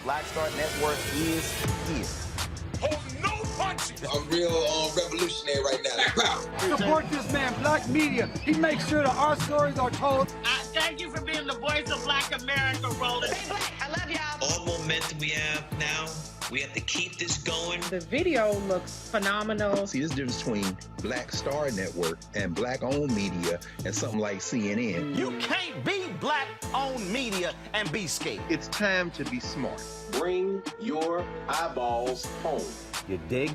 Black Star Network is here. Hold no punches. I'm real revolutionary right now. Support this man, Black Media. He makes sure that our stories are told. Thank you for being the voice of Black America, Roland. Stay black. I love y'all. All momentum we have now, we have to keep this going. The video looks phenomenal. See, there's a difference between Black Star Network and Black-owned media and something like CNN. You can't be Black-owned media and be scared. It's time to be smart. Bring your eyeballs home. You dig?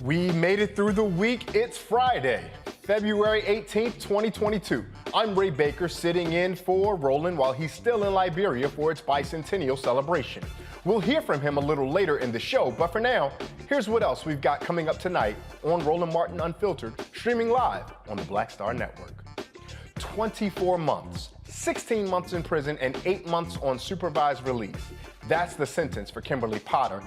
We made it through the week. It's Friday, February 18th, 2022. I'm Ray Baker, sitting in for Roland while he's still in Liberia for its bicentennial celebration. We'll hear from him a little later in the show, but for now, here's what else we've got coming up tonight on Roland Martin Unfiltered, streaming live on the Black Star Network. 24 months, 16 months in prison, and 8 months on supervised release. That's the sentence for Kimberly Potter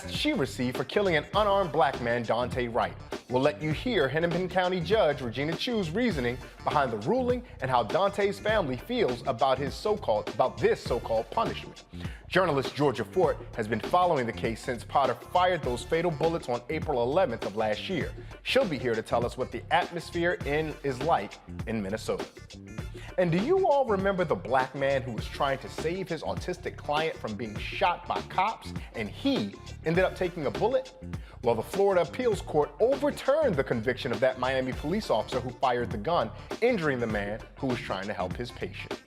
she received for killing an unarmed black man, Daunte Wright. We'll let you hear Hennepin County Judge Regina Chu's reasoning behind the ruling and how Daunte's family feels about this so-called punishment. Journalist Georgia Fort has been following the case since Potter fired those fatal bullets on April 11th of last year. She'll be here to tell us what the atmosphere is like in Minnesota. And do you all remember the black man who was trying to save his autistic client from being shot by cops and he ended up taking a bullet? Well, the Florida Appeals Court overturned the conviction of that Miami police officer who fired the gun, injuring the man who was trying to help his patient.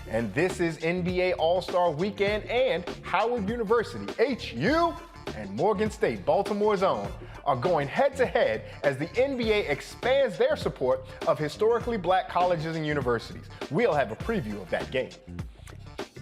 And this is NBA All-Star Weekend and Howard University, HU, and Morgan State, Baltimore's own, are going head-to-head as the NBA expands their support of historically black colleges and universities. We'll have a preview of that game.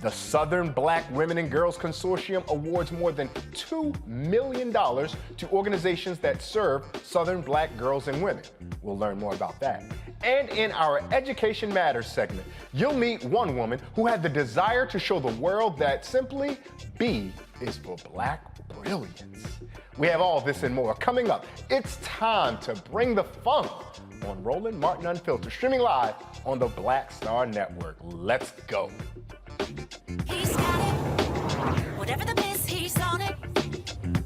The Southern Black Women and Girls Consortium awards more than $2 million to organizations that serve Southern black girls and women. We'll learn more about that. And in our Education Matters segment, you'll meet one woman who had the desire to show the world that simply B is for Black Brilliance. We have all this and more coming up. It's time to bring the funk on Roland Martin Unfiltered, streaming live on the Black Star Network. Let's go. He's got it. Whatever the biz, he's on it.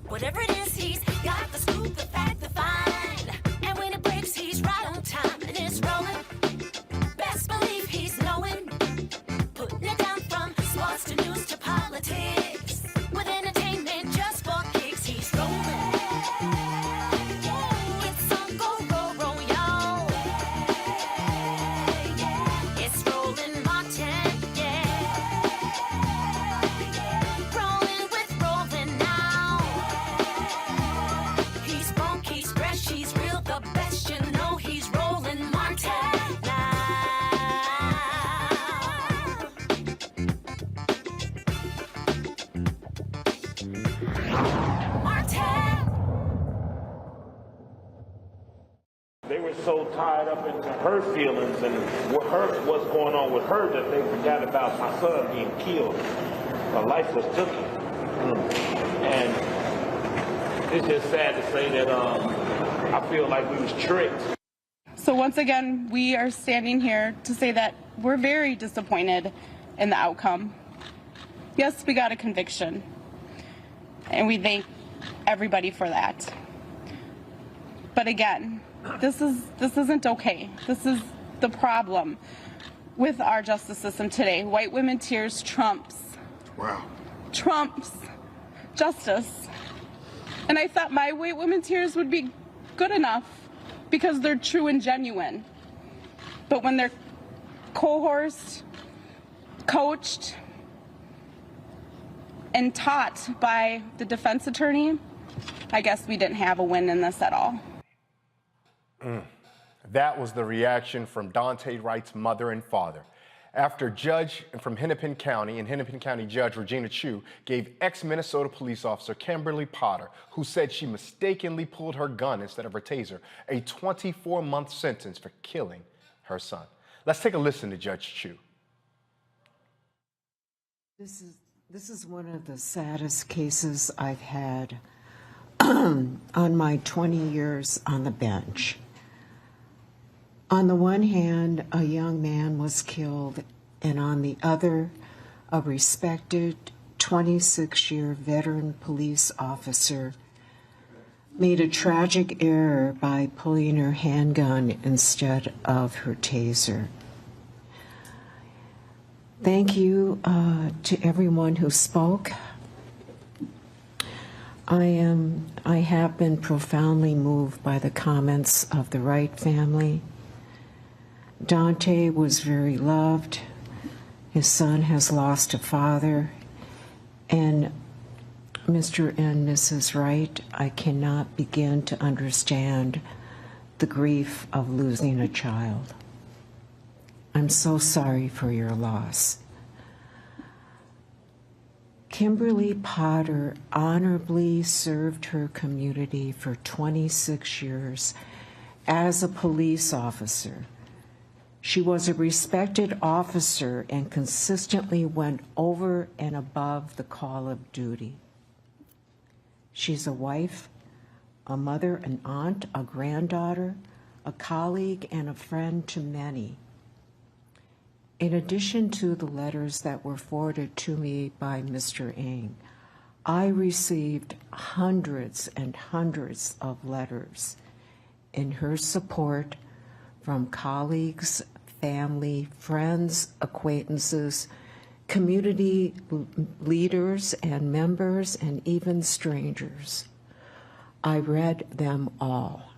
Whatever it is, he's got the scoop, the fact, the find. And when it breaks, he's right on time and it's rolling. Best believe he's knowing. Putting it down from sports to news to politics. With entertainment just for kicks, he's rolling. It's on go, roll, y'all. It's Roland Martin. They were so tied up into her feelings and what's going on with her that they forgot about my son being killed. My life was taken. And it's just sad to say that I feel like we was tricked. So once again, we are standing here to say that we're very disappointed in the outcome. Yes, we got a conviction, and we thank everybody for that. But again, this isn't okay. This is the problem with our justice system today. White women tears trumps. Wow. Trumps justice. And I thought my white women tears would be good enough because they're true and genuine. But when they're coerced, coached, and taught by the defense attorney, I guess we didn't have a win in this at all. That was the reaction from Daunte Wright's mother and father after judge from Hennepin County Judge Regina gave ex-Minnesota police officer Kimberly Potter, who said she mistakenly pulled her gun instead of her taser, a 24-month sentence for killing her son. Let's take a listen to Judge Chu. This is one of the saddest cases I've had on my 20 years on the bench. On the one hand, a young man was killed, and on the other, a respected 26-year veteran police officer made a tragic error by pulling her handgun instead of her taser. Thank you to everyone who spoke. I have been profoundly moved by the comments of the Wright family. Daunte was very loved. His son has lost a father. And Mr. and Mrs. Wright, I cannot begin to understand the grief of losing a child. I'm so sorry for your loss. Kimberly Potter honorably served her community for 26 years as a police officer. She was a respected officer and consistently went over and above the call of duty. She's a wife, a mother, an aunt, a granddaughter, a colleague, and a friend to many. In addition to the letters that were forwarded to me by Mr. Ng, I received hundreds and hundreds of letters in her support from colleagues, family, friends, acquaintances, community leaders and members, and even strangers. I read them all.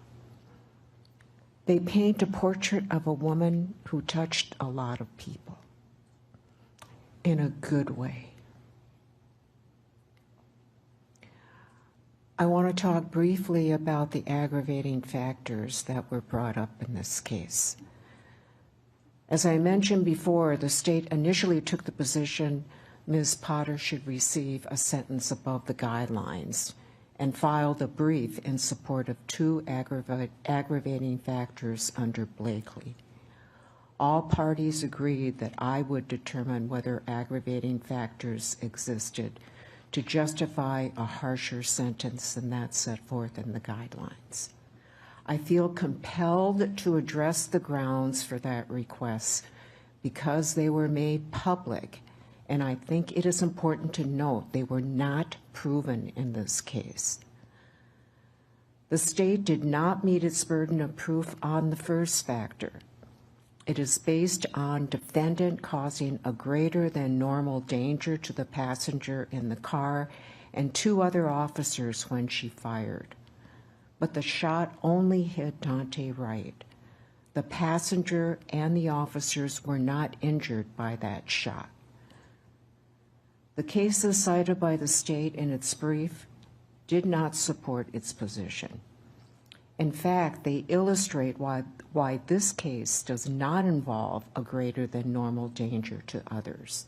They paint a portrait of a woman who touched a lot of people in a good way. I want to talk briefly about the aggravating factors that were brought up in this case. As I mentioned before, the state initially took the position Ms. Potter should receive a sentence above the guidelines and filed a brief in support of two aggravating factors under Blakely. All parties agreed that I would determine whether aggravating factors existed to justify a harsher sentence than that set forth in the guidelines. I feel compelled to address the grounds for that request because they were made public, and I think it is important to note they were not proven in this case. The state did not meet its burden of proof on the first factor. It is based on defendant causing a greater than normal danger to the passenger in the car and two other officers when she fired. But the shot only hit Daunte Wright. The passenger and the officers were not injured by that shot. The cases cited by the state in its brief did not support its position. In fact, they illustrate why this case does not involve a greater than normal danger to others.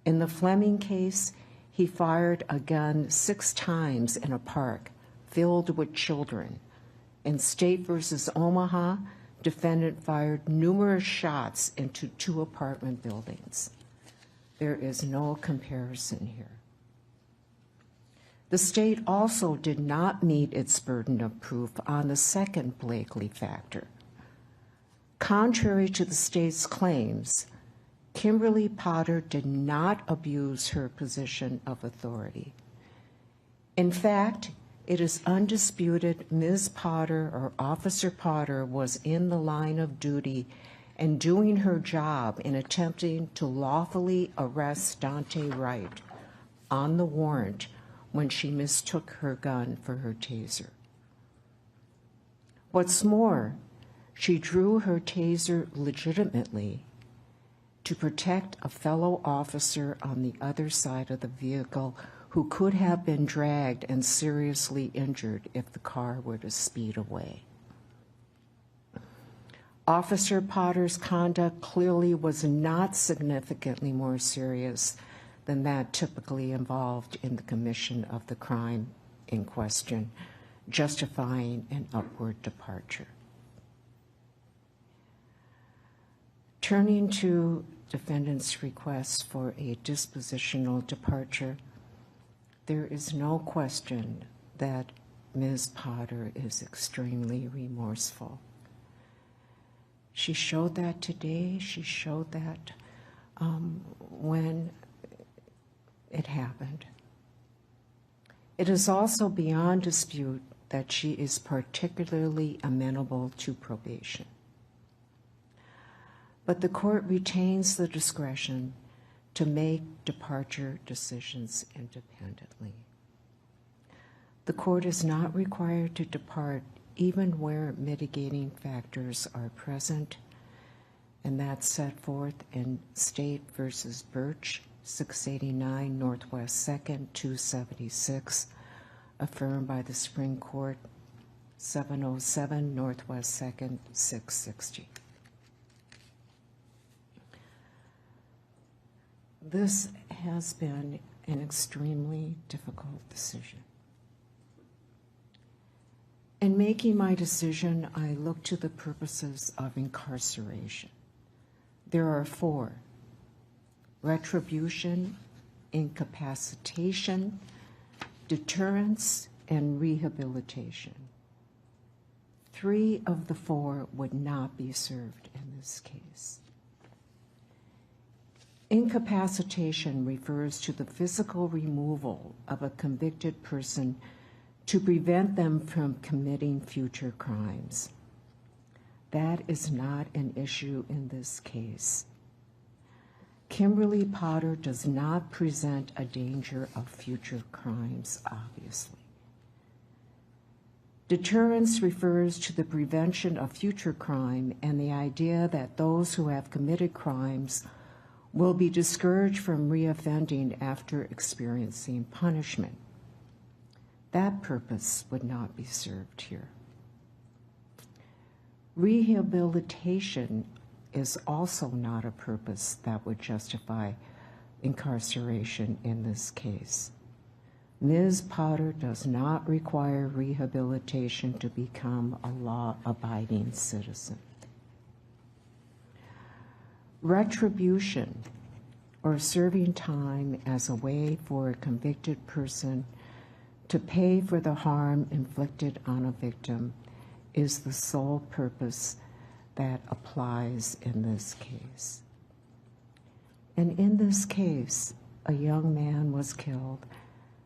In the Fleming case, he fired a gun 6 times in a park filled with children. In State versus Omaha, defendant fired numerous shots into 2 apartment buildings. There is no comparison here. The state also did not meet its burden of proof on the second Blakely factor. Contrary to the state's claims, Kimberly Potter did not abuse her position of authority. In fact, it is undisputed Ms. Potter or Officer Potter was in the line of duty and doing her job in attempting to lawfully arrest Daunte Wright on the warrant when she mistook her gun for her taser. What's more, she drew her taser legitimately to protect a fellow officer on the other side of the vehicle who could have been dragged and seriously injured if the car were to speed away. Officer Potter's conduct clearly was not significantly more serious than that typically involved in the commission of the crime in question, justifying an upward departure. Turning to defendant's request for a dispositional departure, there is no question that Ms. Potter is extremely remorseful. She showed that today. She showed that when it happened. It is also beyond dispute that she is particularly amenable to probation. But the court retains the discretion to make departure decisions independently. The court is not required to depart even where mitigating factors are present, and that's set forth in State versus Birch, 689 Northwest 2nd, 276, affirmed by the Supreme Court, 707 Northwest 2nd, 660. This has been an extremely difficult decision. In making my decision, I look to the purposes of incarceration. There are 4: retribution, incapacitation, deterrence, and rehabilitation. 3 of the 4 would not be served in this case. Incapacitation refers to the physical removal of a convicted person to prevent them from committing future crimes. That is not an issue in this case. Kimberly Potter does not present a danger of future crimes, obviously. Deterrence refers to the prevention of future crime and the idea that those who have committed crimes will be discouraged from reoffending after experiencing punishment. that purpose would not be served here. Rehabilitation is also not a purpose that would justify incarceration in this case. Ms. Potter does not require rehabilitation to become a law-abiding citizen. Retribution, or serving time as a way for a convicted person to pay for the harm inflicted on a victim, is the sole purpose that applies in this case. And in this case, a young man was killed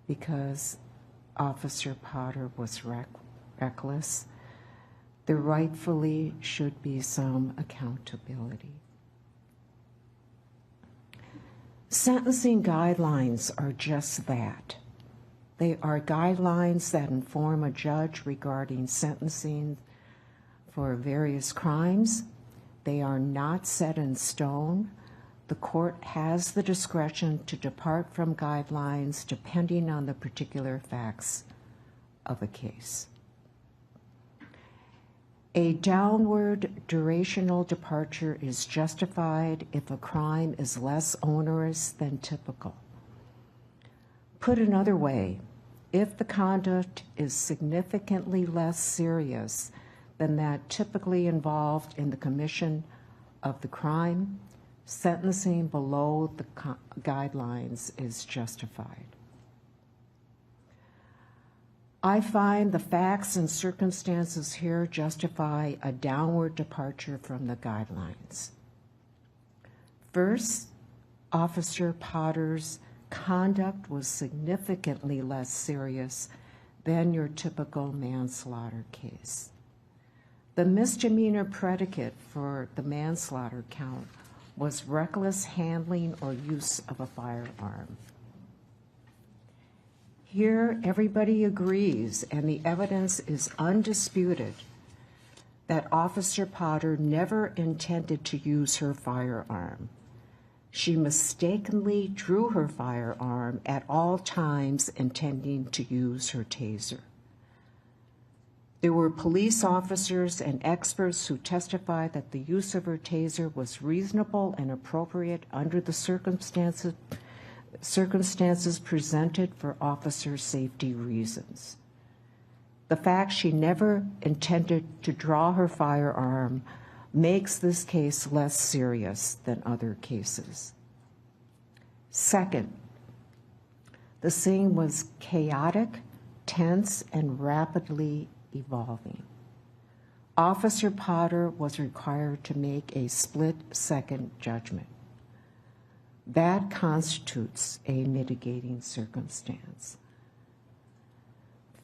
because Officer Potter was reckless. There rightfully should be some accountability. Sentencing guidelines are just that. They are guidelines that inform a judge regarding sentencing for various crimes. They are not set in stone. The court has the discretion to depart from guidelines depending on the particular facts of a case. A downward durational departure is justified if a crime is less onerous than typical. Put another way, if the conduct is significantly less serious than that typically involved in the commission of the crime, sentencing below the guidelines is justified. I find the facts and circumstances here justify a downward departure from the guidelines. First, Officer Potter's conduct was significantly less serious than your typical manslaughter case. The misdemeanor predicate for the manslaughter count was reckless handling or use of a firearm. Here, everybody agrees, and the evidence is undisputed, that Officer Potter never intended to use her firearm. She mistakenly drew her firearm at all times, intending to use her taser. There were police officers and experts who testified that the use of her taser was reasonable and appropriate under the circumstances presented for officer safety reasons. The fact she never intended to draw her firearm makes this case less serious than other cases. Second, the scene was chaotic, tense, and rapidly evolving. Officer Potter was required to make a split-second judgment. That constitutes a mitigating circumstance.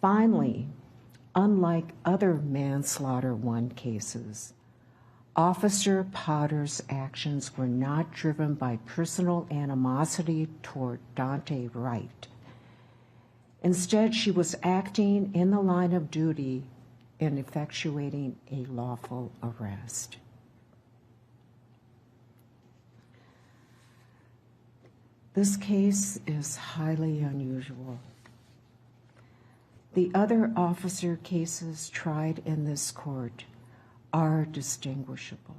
Finally, unlike other manslaughter 1 cases, Officer Potter's actions were not driven by personal animosity toward Daunte Wright. Instead, she was acting in the line of duty in effectuating a lawful arrest. This case is highly unusual. The other officer cases tried in this court are distinguishable.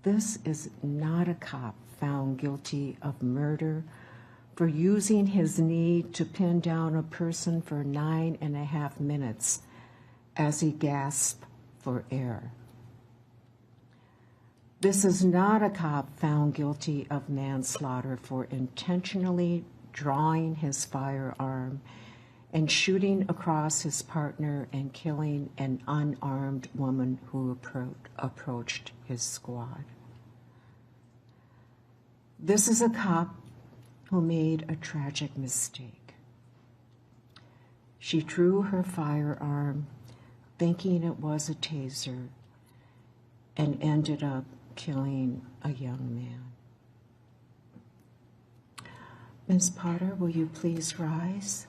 This is not a cop found guilty of murder for using his need to pin down a person for 9.5 minutes as he gasped for air. This is not a cop found guilty of manslaughter for intentionally drawing his firearm and shooting across his partner and killing an unarmed woman who approached his squad. This is a cop who made a tragic mistake. She drew her firearm thinking it was a taser and ended up killing a young man. Ms. Potter, will you please rise?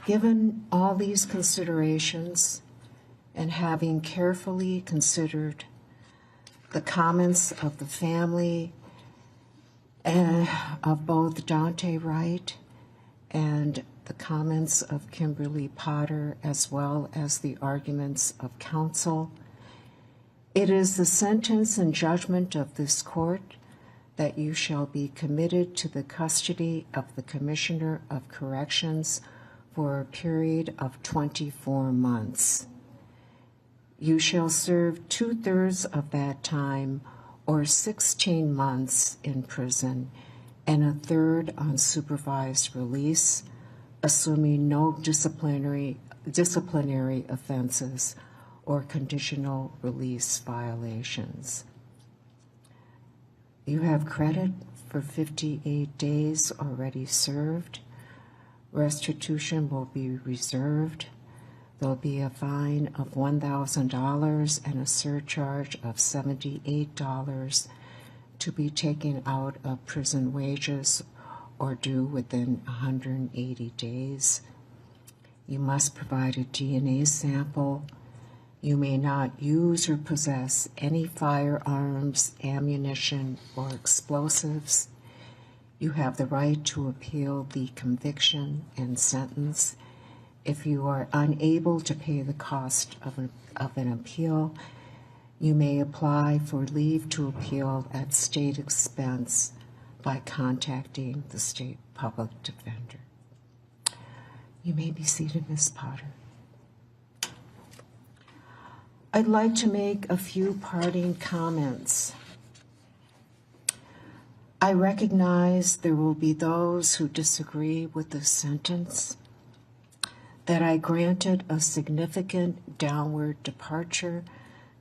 Given all these considerations and having carefully considered the comments of the family of both Daunte Wright and the comments of Kimberly Potter, as well as the arguments of counsel. It is the sentence and judgment of this court that you shall be committed to the custody of the Commissioner of Corrections for a period of 24 months. You shall serve 2/3 of that time, or 16 months in prison, and 1/3 on supervised release, assuming no disciplinary offenses or conditional release violations. You have credit for 58 days already served. Restitution will be reserved. There'll be a fine of $1,000 and a surcharge of $78 to be taken out of prison wages or due within 180 days. You must provide a DNA sample. You may not use or possess any firearms, ammunition, or explosives. You have the right to appeal the conviction and sentence. If you are unable to pay the cost of an appeal, you may apply for leave to appeal at state expense by contacting the state public defender. You may be seated, Ms. Potter. I'd like to make a few parting comments. I recognize there will be those who disagree with this sentence, that I granted a significant downward departure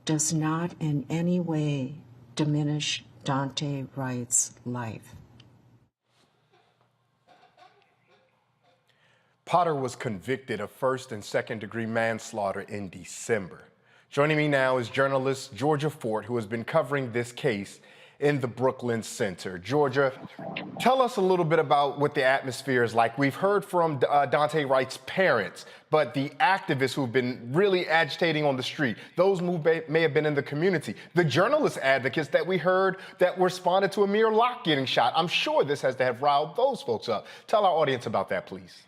does not in any way diminish Daunte Wright's life. Potter was convicted of first and second degree manslaughter in December. Joining me now is journalist Georgia Fort, who has been covering this case in the Brooklyn Center. Georgia, tell us a little bit about what the atmosphere is like. We've heard from Daunte Wright's parents, but the activists who've been really agitating on the street, those who may have been in the community, the journalist advocates that we heard that responded to Amir Locke getting shot. I'm sure this has to have riled those folks up. Tell our audience about that, please.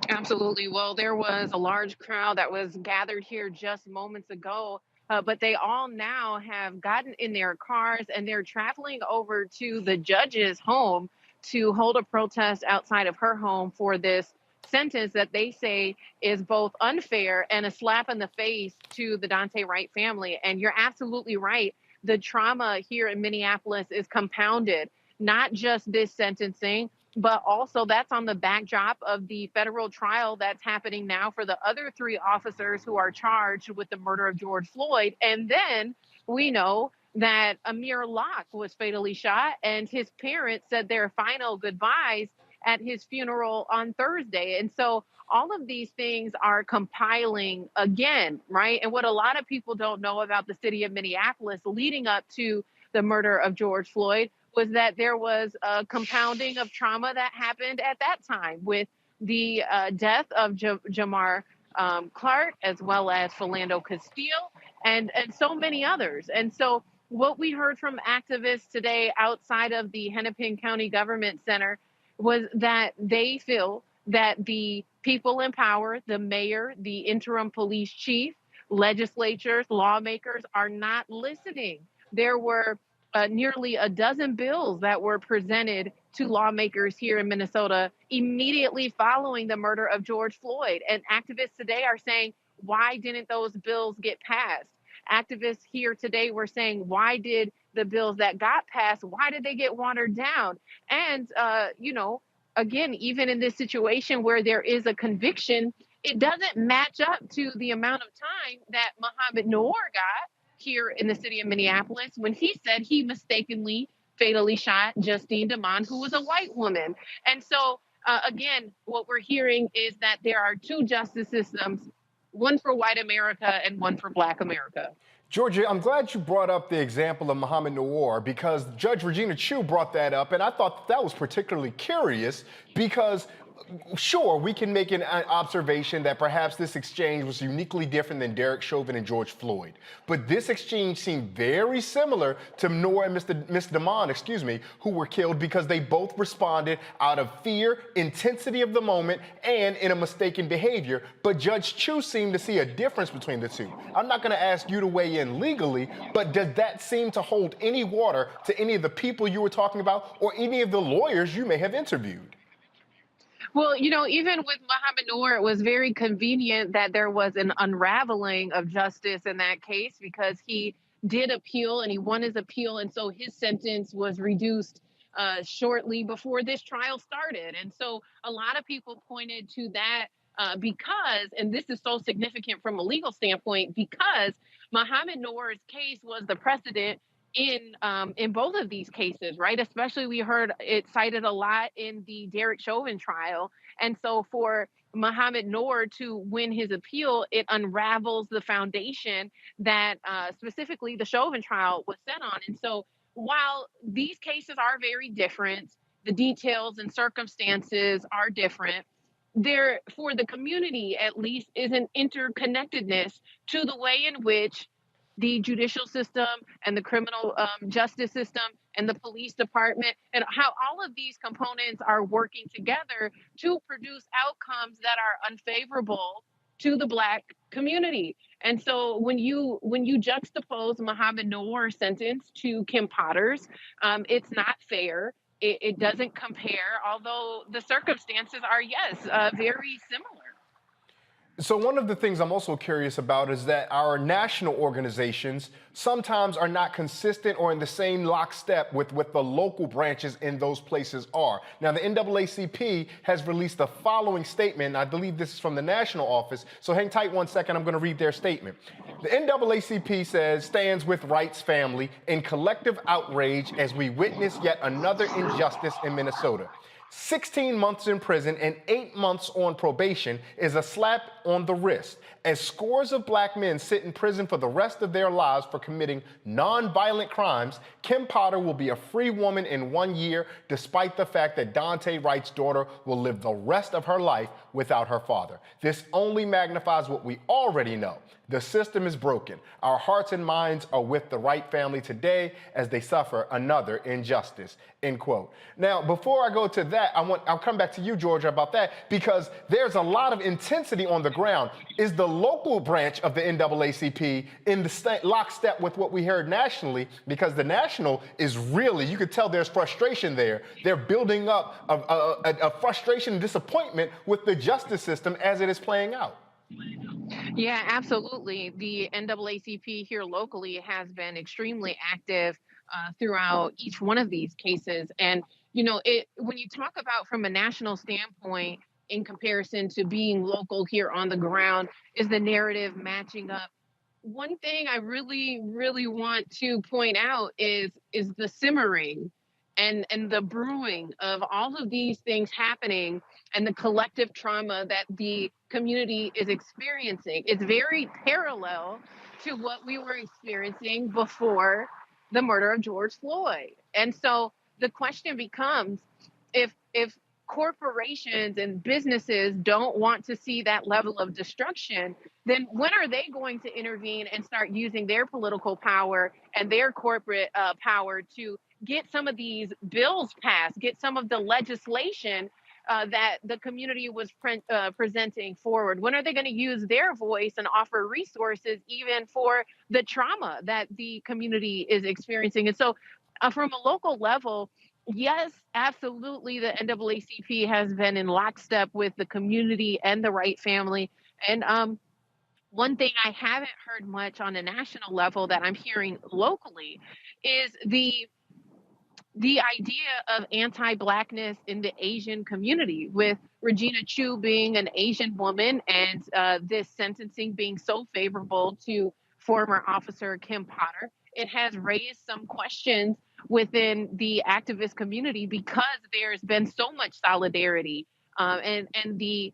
Absolutely. Well, there was a large crowd that was gathered here just moments ago, but they all now have gotten in their cars and they're traveling over to the judge's home to hold a protest outside of her home for this sentence that they say is both unfair and a slap in the face to the Daunte Wright family. And you're absolutely right. The trauma here in Minneapolis is compounded, not just this sentencing, but also that's on the backdrop of the federal trial that's happening now for the other 3 officers who are charged with the murder of George Floyd. And then we know that Amir Locke was fatally shot and his parents said their final goodbyes at his funeral on Thursday. And so all of these things are compiling again, right? And what a lot of people don't know about the city of Minneapolis leading up to the murder of George Floyd was that there was a compounding of trauma that happened at that time with the death of Jamar Clark, as well as Philando Castile, and so many others. And so what we heard from activists today outside of the Hennepin County Government Center was that they feel that the people in power, the mayor, the interim police chief, legislatures, lawmakers are not listening. There were nearly a dozen bills that were presented to lawmakers here in Minnesota immediately following the murder of George Floyd. And activists today are saying, why didn't those bills get passed? Activists here today were saying, why did the bills that got passed, why did they get watered down? And, again, even in this situation where there is a conviction, it doesn't match up to the amount of time that Mohamed Noor got here in the city of Minneapolis when he said he mistakenly fatally shot Justine Damond, who was a white woman. And so, again, what we're hearing is that there are 2 justice systems, one for white America and one for Black America. Georgia, I'm glad you brought up the example of Mohamed Noor because Judge Regina Chu brought that up, and I thought that was particularly curious because sure, we can make an observation that perhaps this exchange was uniquely different than Derek Chauvin and George Floyd. But this exchange seemed very similar to Noor and Miss Damon, who were killed because they both responded out of fear, intensity of the moment, and in a mistaken behavior. But Judge Chu seemed to see a difference between the two. I'm not going to ask you to weigh in legally, but does that seem to hold any water to any of the people you were talking about or any of the lawyers you may have interviewed? Well, even with Muhammad Noor, it was very convenient that there was an unraveling of justice in that case because he did appeal and he won his appeal. And so his sentence was reduced shortly before this trial started. And so a lot of people pointed to that because, and this is so significant from a legal standpoint, because Muhammad Noor's case was the precedent in both of these cases, right? Especially we heard it cited a lot in the Derek Chauvin trial. And so for Muhammad Noor to win his appeal, it unravels the foundation that specifically the Chauvin trial was set on. And so while these cases are very different, the details and circumstances are different, there, for the community at least, is an interconnectedness to the way in which the judicial system and the criminal justice system and the police department and how all of these components are working together to produce outcomes that are unfavorable to the Black community. And so when you juxtapose Muhammad Noor's sentence to Kim Potter's, it's not fair. It doesn't compare, although the circumstances are, yes, very similar. So one of the things I'm also curious about is that our national organizations sometimes are not consistent or in the same lockstep with what the local branches in those places are. Now, the NAACP has released the following statement. I believe this is from the national office. So hang tight one second. I'm going to read their statement. The NAACP stands with Wright's family in collective outrage as we witness yet another injustice in Minnesota. 16 months in prison and 8 months on probation is a slap on the wrist as scores of Black men sit in prison for the rest of their lives for committing non-violent crimes. Kim Potter will be a free woman in 1 year, despite the fact that Daunte Wright's daughter will live the rest of her life without her father. This only magnifies what we already know. The system is broken. Our hearts and minds are with the Wright family today as they suffer another injustice, end quote. Now, before I go to that, I'll come back to you, Georgia, about that, because there's a lot of intensity on the ground. Is the local branch of the NAACP in the lockstep with what we heard nationally? Because the national is really, you could tell there's frustration there. They're building up a frustration and disappointment with the justice system as it is playing out. Yeah, absolutely. The NAACP here locally has been extremely active throughout each one of these cases. And, when you talk about from a national standpoint in comparison to being local here on the ground, is the narrative matching up? One thing I really, really want to point out is the simmering and the brewing of all of these things happening and the collective trauma that the community is experiencing. It's very parallel to what we were experiencing before the murder of George Floyd. And so the question becomes, if corporations and businesses don't want to see that level of destruction, then when are they going to intervene and start using their political power and their corporate power to get some of these bills passed, get some of the legislation that the community was presenting forward? When are they going to use their voice and offer resources even for the trauma that the community is experiencing? And so from a local level, yes, absolutely, the NAACP has been in lockstep with the community and the Wright family. And one thing I haven't heard much on a national level that I'm hearing locally is the idea of anti-blackness in the Asian community, with Regina Chu being an Asian woman and this sentencing being so favorable to former officer Kim Potter. It has raised some questions within the activist community because there's been so much solidarity and the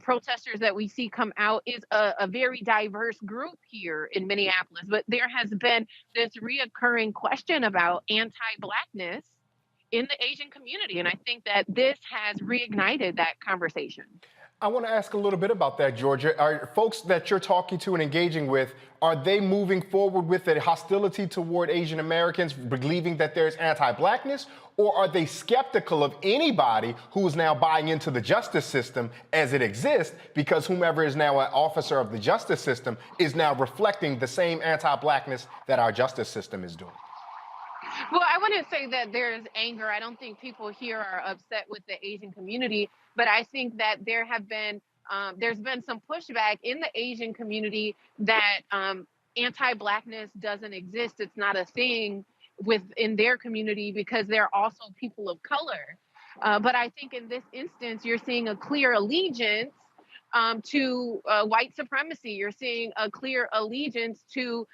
protesters that we see come out is a very diverse group here in Minneapolis. But there has been this reoccurring question about anti-blackness in the Asian community. And I think that this has reignited that conversation. I want to ask a little bit about that, Georgia. Are folks that you're talking to and engaging with, are they moving forward with a hostility toward Asian Americans, believing that there's anti-blackness, or are they skeptical of anybody who is now buying into the justice system as it exists, because whomever is now an officer of the justice system is now reflecting the same anti-blackness that our justice system is doing? Well, I wouldn't say that there's anger. I don't think people here are upset with the Asian community, but I think that there's been some pushback in the Asian community that anti-blackness doesn't exist. It's not a thing within their community because they're also people of color. But I think in this instance, you're seeing a clear allegiance to white supremacy. You're seeing a clear allegiance to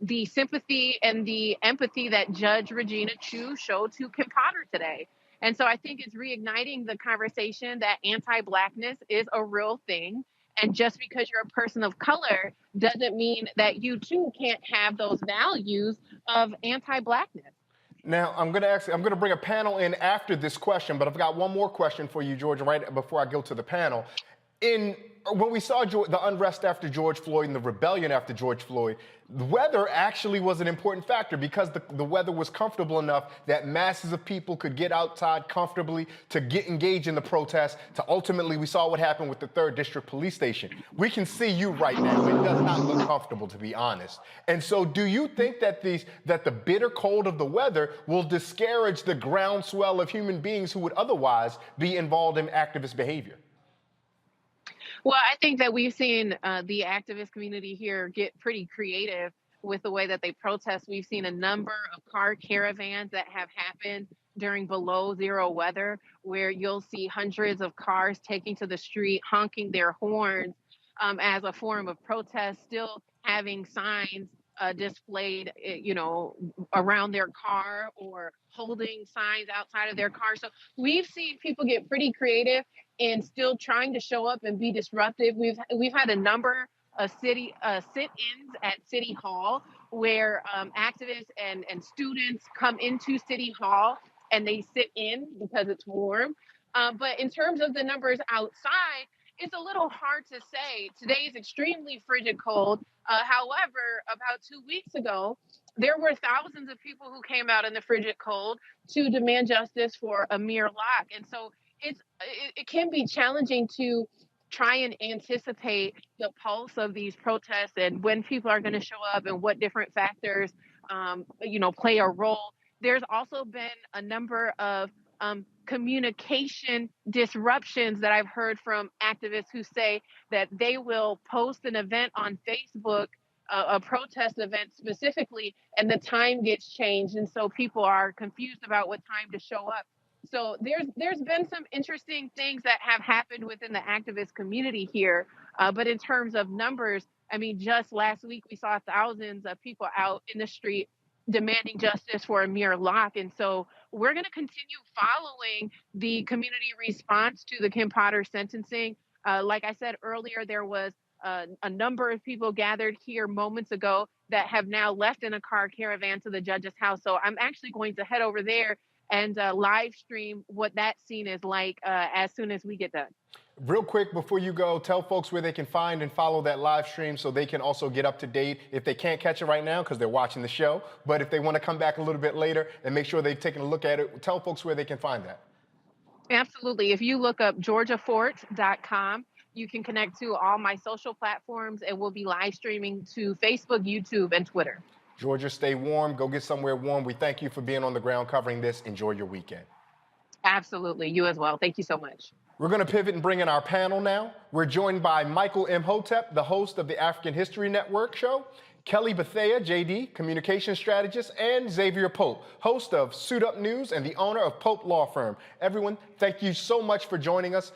the sympathy and the empathy that Judge Regina Chu showed to Kim Potter today. And so I think it's reigniting the conversation that anti-blackness is a real thing. And just because you're a person of color doesn't mean that you too can't have those values of anti-blackness. Now, I'm going to bring a panel in after this question, but I've got one more question for you, Georgia, right before I go to the panel. When we saw the unrest after George Floyd and the rebellion after George Floyd, the weather actually was an important factor because the weather was comfortable enough that masses of people could get outside comfortably to get engaged in the protests. To ultimately, we saw what happened with the 3rd District Police Station. We can see you right now. It does not look comfortable, to be honest. And so do you think that the bitter cold of the weather will discourage the groundswell of human beings who would otherwise be involved in activist behavior? Well, I think that we've seen the activist community here get pretty creative with the way that they protest. We've seen a number of car caravans that have happened during below zero weather, where you'll see hundreds of cars taking to the street, honking their horns as a form of protest, still having signs displayed, around their car or holding signs outside of their car. So we've seen people get pretty creative and still trying to show up and be disruptive. We've had a number of sit-ins at City Hall where activists and students come into City Hall and they sit in because it's warm. But in terms of the numbers outside, it's a little hard to say. Today is extremely frigid cold. However, about 2 weeks ago, there were thousands of people who came out in the frigid cold to demand justice for Amir Locke. And so it can be challenging to try and anticipate the pulse of these protests and when people are going to show up and what different factors, play a role. There's also been a number of communication disruptions that I've heard from activists who say that they will post an event on Facebook, a protest event specifically, and the time gets changed. And so people are confused about what time to show up. So there's been some interesting things that have happened within the activist community here. But in terms of numbers, I mean, just last week, we saw thousands of people out in the street demanding justice for Amir Locke. And so we're going to continue following the community response to the Kim Potter sentencing. Like I said earlier, there was a number of people gathered here moments ago that have now left in a car caravan to the judge's house. So I'm actually going to head over there and live stream what that scene is like as soon as we get done. Real quick, before you go, tell folks where they can find and follow that live stream so they can also get up to date if they can't catch it right now because they're watching the show. But if they want to come back a little bit later and make sure they've taken a look at it, tell folks where they can find that. Absolutely. If you look up georgiafort.com, you can connect to all my social platforms, and we'll be live streaming to Facebook, YouTube, and Twitter. Georgia, stay warm. Go get somewhere warm. We thank you for being on the ground covering this. Enjoy your weekend. Absolutely. You as well. Thank you so much. We're going to pivot and bring in our panel now. We're joined by Michael Imhotep, the host of the African History Network show, Kelly Bethea, JD, communication strategist, and Xavier Pope, host of Suit Up News and the owner of Pope Law Firm. Everyone, thank you so much for joining us.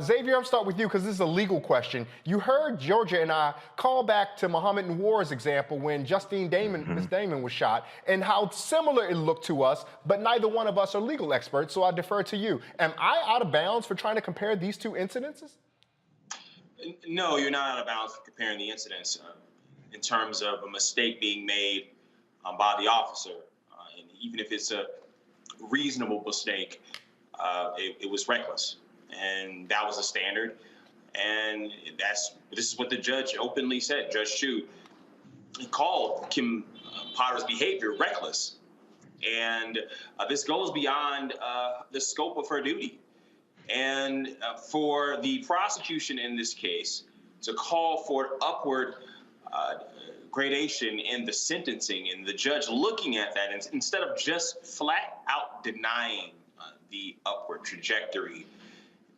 Xavier, I'll start with you because this is a legal question. You heard Georgia and I call back to Muhammad Noor's example when Justine Damon, Miss Damon was shot, and how similar it looked to us, but neither one of us are legal experts, so I defer to you. Am I out of bounds for trying to compare these two incidences? No, you're not out of bounds for comparing the incidents. In terms of a mistake being made by the officer. And even if it's a reasonable mistake. It was reckless, and that was the standard. And this is what the judge openly said. Judge Chu, he called Kim Potter's behavior reckless, and this goes beyond the scope of her duty. And for the prosecution in this case to call for upward gradation in the sentencing, and the judge looking at that, and instead of just flat out denying the upward trajectory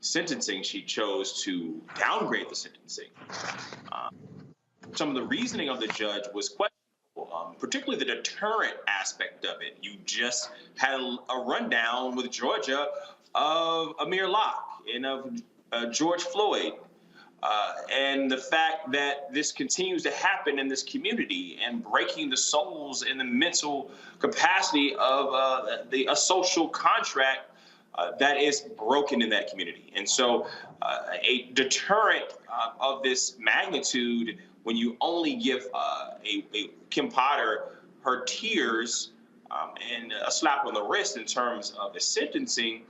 sentencing, she chose to downgrade the sentencing. Some of the reasoning of the judge was questionable, particularly the deterrent aspect of it. You just had a rundown with Georgia of Amir Locke and of George Floyd, and the fact that this continues to happen in this community and breaking the souls and the mental capacity of a social contract that is broken in that community. And so a deterrent of this magnitude, when you only give a Kim Potter her tears and a slap on the wrist in terms of the sentencing,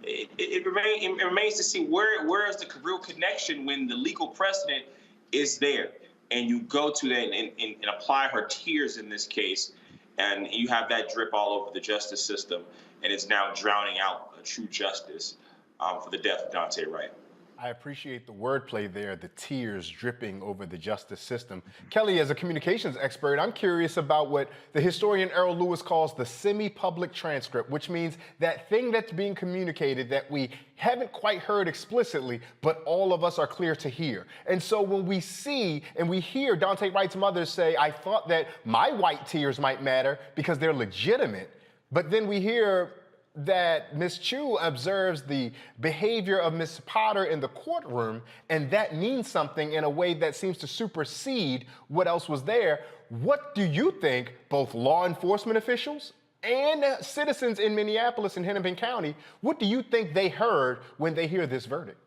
it remains to see where is the real connection when the legal precedent is there, and you go to that and apply her tears in this case, and you have that drip all over the justice system, and it's now drowning out a true justice for the death of Daunte Wright. I appreciate the wordplay there, the tears dripping over the justice system. Kelly, as a communications expert, I'm curious about what the historian Errol Lewis calls the semi-public transcript, which means that thing that's being communicated that we haven't quite heard explicitly, but all of us are clear to hear. And so when we see and we hear Daunte Wright's mother say, I thought that my white tears might matter because they're legitimate, but then we hear that Ms. Chu observes the behavior of Ms. Potter in the courtroom, and that means something in a way that seems to supersede what else was there. What do you think both law enforcement officials and citizens in Minneapolis and Hennepin County, what do you think they heard when they hear this verdict?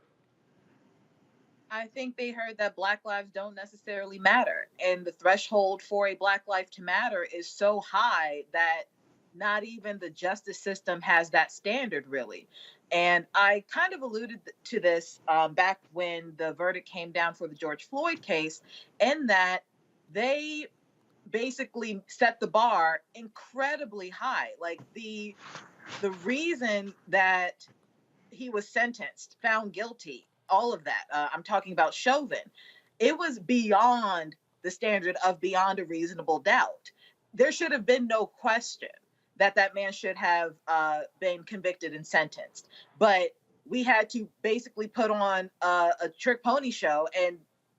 I think they heard that Black lives don't necessarily matter, and the threshold for a Black life to matter is so high that not even the justice system has that standard, really. And I kind of alluded to this back when the verdict came down for the George Floyd case, in that they basically set the bar incredibly high. Like the reason that he was sentenced, found guilty, all of that, I'm talking about Chauvin, it was beyond the standard of beyond a reasonable doubt. There should have been no question that man should have been convicted and sentenced. But we had to basically put on a trick pony show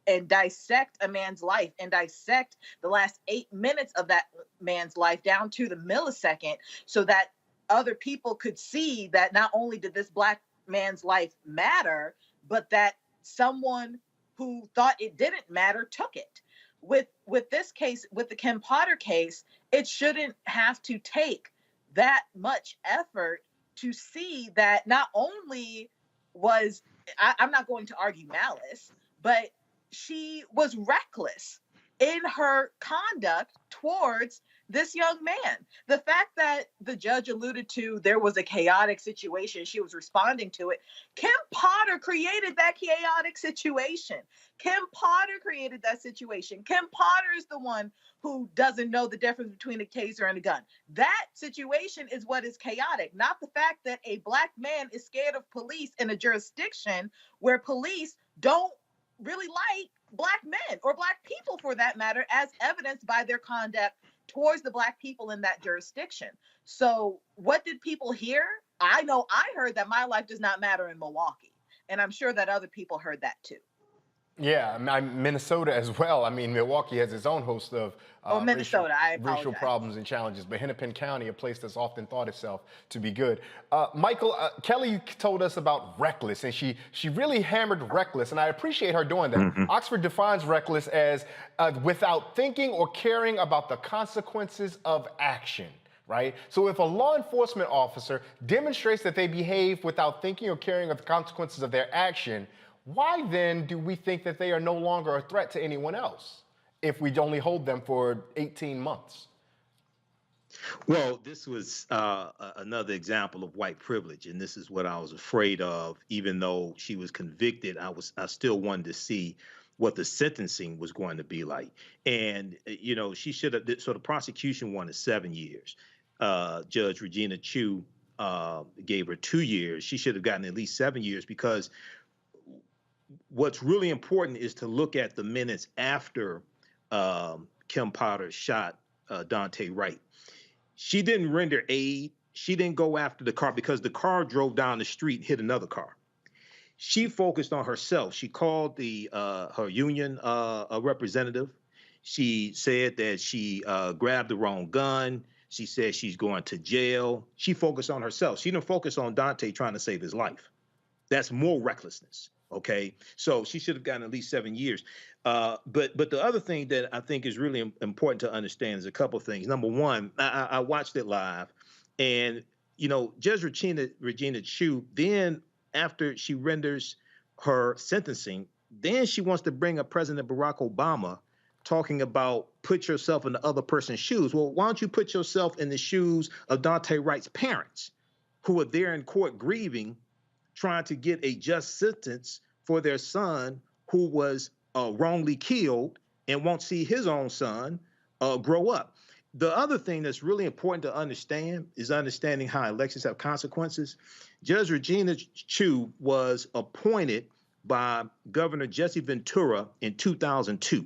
and dissect a man's life and dissect the last 8 minutes of that man's life down to the millisecond, so that other people could see that not only did this Black man's life matter, but that someone who thought it didn't matter took it. With this case, with the Kim Potter case, it shouldn't have to take that much effort to see that not only was, I'm not going to argue malice, but she was reckless in her conduct towards this young man. The fact that the judge alluded to there was a chaotic situation, she was responding to it. Kim Potter created that chaotic situation. Kim Potter created that situation. Kim Potter is the one who doesn't know the difference between a taser and a gun. That situation is what is chaotic, not the fact that a Black man is scared of police in a jurisdiction where police don't really like Black men or Black people, for that matter, as evidenced by their conduct towards the Black people in that jurisdiction. So what did people hear? I know I heard that my life does not matter in Milwaukee, and I'm sure that other people heard that too. Yeah, Minnesota as well. I mean, Milwaukee has its own host of racial problems and challenges, but Hennepin County, a place that's often thought itself to be good. Michael, Kelly told us about reckless, and she really hammered reckless, and I appreciate her doing that. Mm-hmm. Oxford defines reckless as without thinking or caring about the consequences of action. Right? So if a law enforcement officer demonstrates that they behave without thinking or caring of the consequences of their action, why then do we think that they are no longer a threat to anyone else if we only hold them for 18 months? Well, this was another example of white privilege, and this is what I was afraid of. Even though she was convicted, I still wanted to see what the sentencing was going to be like. And she should have. So the prosecution wanted 7 years. Judge Regina Chu gave her 2 years. She should have gotten at least 7 years, because what's really important is to look at the minutes after Kim Potter shot Daunte Wright. She didn't render aid. She didn't go after the car because the car drove down the street and hit another car. She focused on herself. She called her union representative. She said that she grabbed the wrong gun. She said she's going to jail. She focused on herself. She didn't focus on Daunte trying to save his life. That's more recklessness. Okay, so she should have gotten at least 7 years. But the other thing that I think is really important to understand is a couple of things. Number one, I watched it live, and Judge Regina Chu, then after she renders her sentencing, then she wants to bring up President Barack Obama, talking about put yourself in the other person's shoes. Well, why don't you put yourself in the shoes of Daunte Wright's parents, who are there in court grieving, trying to get a just sentence for their son who was wrongly killed and won't see his own son grow up. The other thing that's really important to understand is understanding how elections have consequences. Judge Regina Chu was appointed by Governor Jesse Ventura in 2002.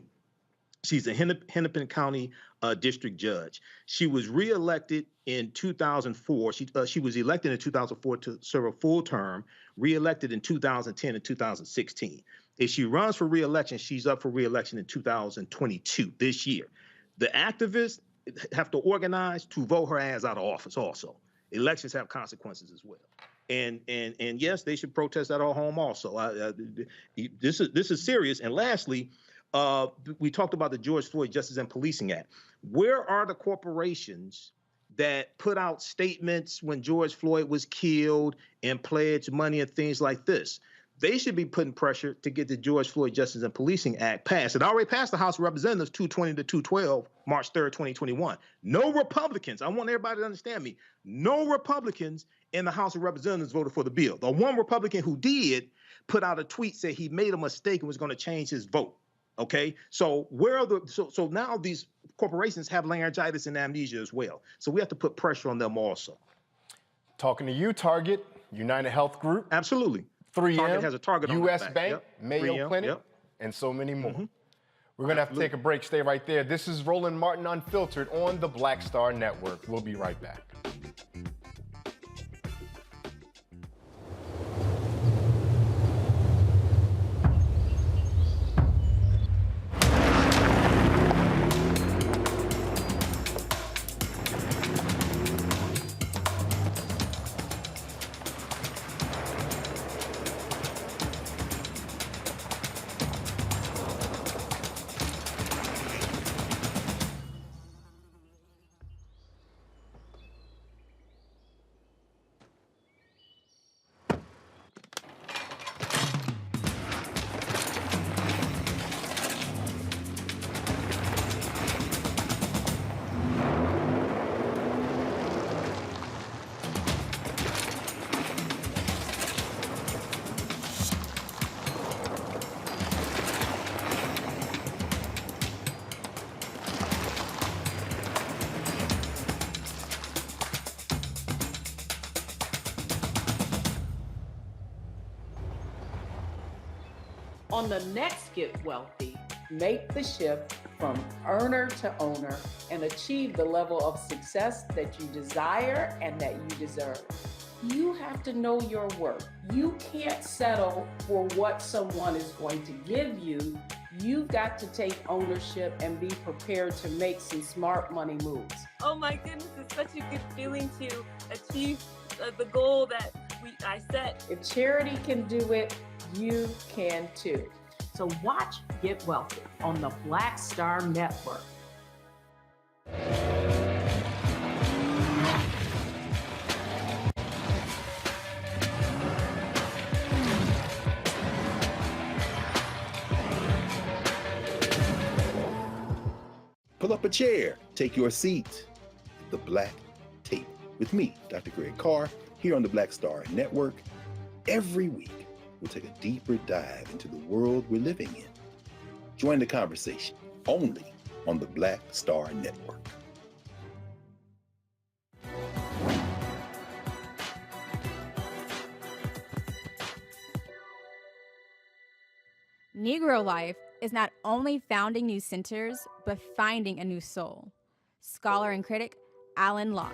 She's a Hennepin County district judge. She was reelected in 2004. She was elected in 2004 to serve a full term, reelected in 2010 and 2016. If she runs for reelection, she's up for reelection in 2022, this year. The activists have to organize to vote her ass out of office also. Elections have consequences as well. And yes, they should protest at our home also. This is serious. And lastly, we talked about the George Floyd Justice and Policing Act. Where are the corporations that put out statements when George Floyd was killed and pledged money and things like this? They should be putting pressure to get the George Floyd Justice and Policing Act passed. It already passed the House of Representatives 220 to 212, March 3rd, 2021. No Republicans, I want everybody to understand me, no Republicans in the House of Representatives voted for the bill. The one Republican who did put out a tweet, said he made a mistake and was going to change his vote. Okay, so where are so now these corporations have laryngitis and amnesia as well. So we have to put pressure on them also. Talking to you, Target, United Health Group. Absolutely. 3M, Target has a target on U.S. back. Bank, Yep. Mayo 3M, Clinic, yep. and so many more. We're going to have to take a break. Stay right there. This is Roland Martin Unfiltered on the Black Star Network. We'll be right back. On the next Get Wealthy, make the shift from earner to owner and achieve the level of success that you desire and that you deserve. You have to know your worth. You can't settle for what someone is going to give you. You've got to take ownership and be prepared to make some smart money moves. Oh my goodness, it's such a good feeling to achieve the goal that I set. If charity can do it, you can too. So watch Get Wealthy on the Black Star Network. Pull up a chair, take your seat. The Black Tape, with me, Dr. Greg Carr, here on the Black Star Network. Every week, we'll take a deeper dive into the world we're living in. Join the conversation only on the Black Star Network. Negro life is not only founding new centers, but finding a new soul. Scholar and critic Alan Locke.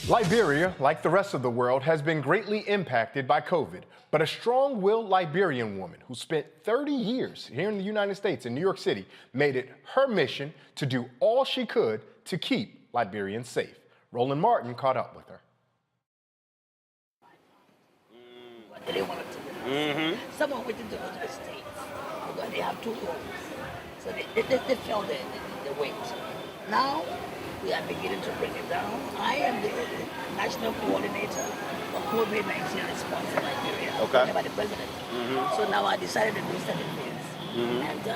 Liberia, like the rest of the world, has been greatly impacted by COVID. But a strong-willed Liberian woman who spent 30 years here in the United States, in New York City, made it her mission to do all she could to keep Liberians safe. Roland Martin caught up with her. What do they want to do? Someone went to go to the States because they have 2 homes. So they felt the weight. Now, we are beginning to bring it down. I am the national coordinator for COVID-19 response in Liberia, appointed by the president. So now I decided to do 7 things. And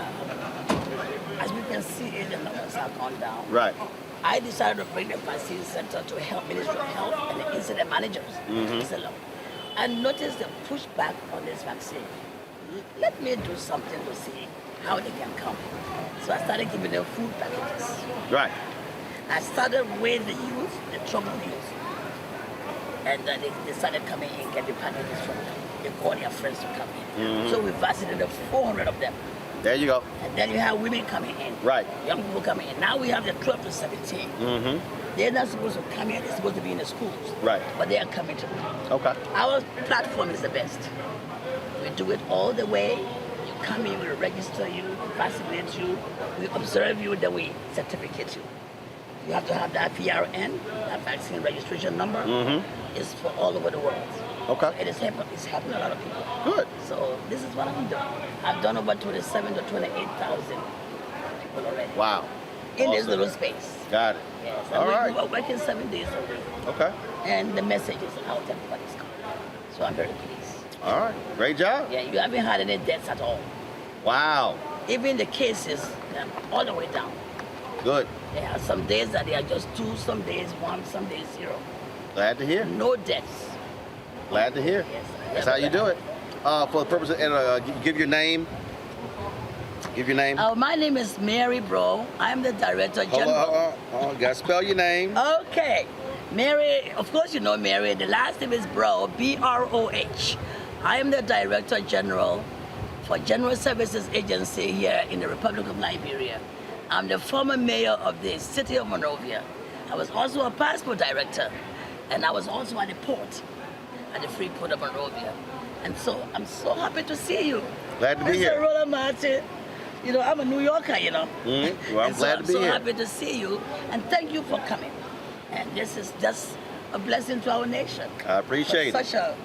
as we can see, the numbers have gone down. Right. I decided to bring the vaccine center to help Ministry of Health and the incident managers. I noticed the pushback on this vaccine. Let me do something to see how they can come. So I started giving them food packages. Right. I started with the youth, the troubled youth. And they started coming in, get the packages from them. They called their friends to come in. So we vaccinated 400 of them. There you go. And then you have women coming in. Right. Young people coming in. Now we have the 12 to 17. They're not supposed to come here, they're supposed to be in the schools. Right. But they are coming to. Okay. Our platform is the best. We do it all the way. You come in, we register you, vaccinate you, we observe you, then we certificate you. You have to have that PRN, that vaccine registration number. It's for all over the world. Okay. It is it's helping a lot of people. Good. So this is what I'm doing. I've done over 27 to 28,000 people already. Wow. In this little space. Got it. Yes. All right. We're working 7 days a week. Okay. And the message is out, everybody's coming. So I'm very pleased. All right. Great job. Yeah, you haven't had any deaths at all. Wow. Even the cases, they're all the way down. Good. There are some days that they are just 2, some days 1, some days 0. Glad to hear. No deaths. Glad to hear. Yes. That's how you do it. For the purpose of, give your name. Give your name. My name is Mary Bro. I'm the Director General. Hold on. Gotta spell your name. Okay. Mary, of course you know Mary. The last name is Bro, B-R-O-H. I am the Director General for General Services Agency here in the Republic of Liberia. I'm the former mayor of the city of Monrovia. I was also a passport director, and I was also at the port, at the free port of Monrovia. And so I'm so happy to see you. Glad to be here. Mr. Roland Martin. You know, I'm a New Yorker, you know. Well, I'm glad to be here. I'm so here. happy to see you, and thank you for coming. And this is just a blessing to our nation. I appreciate it. Such a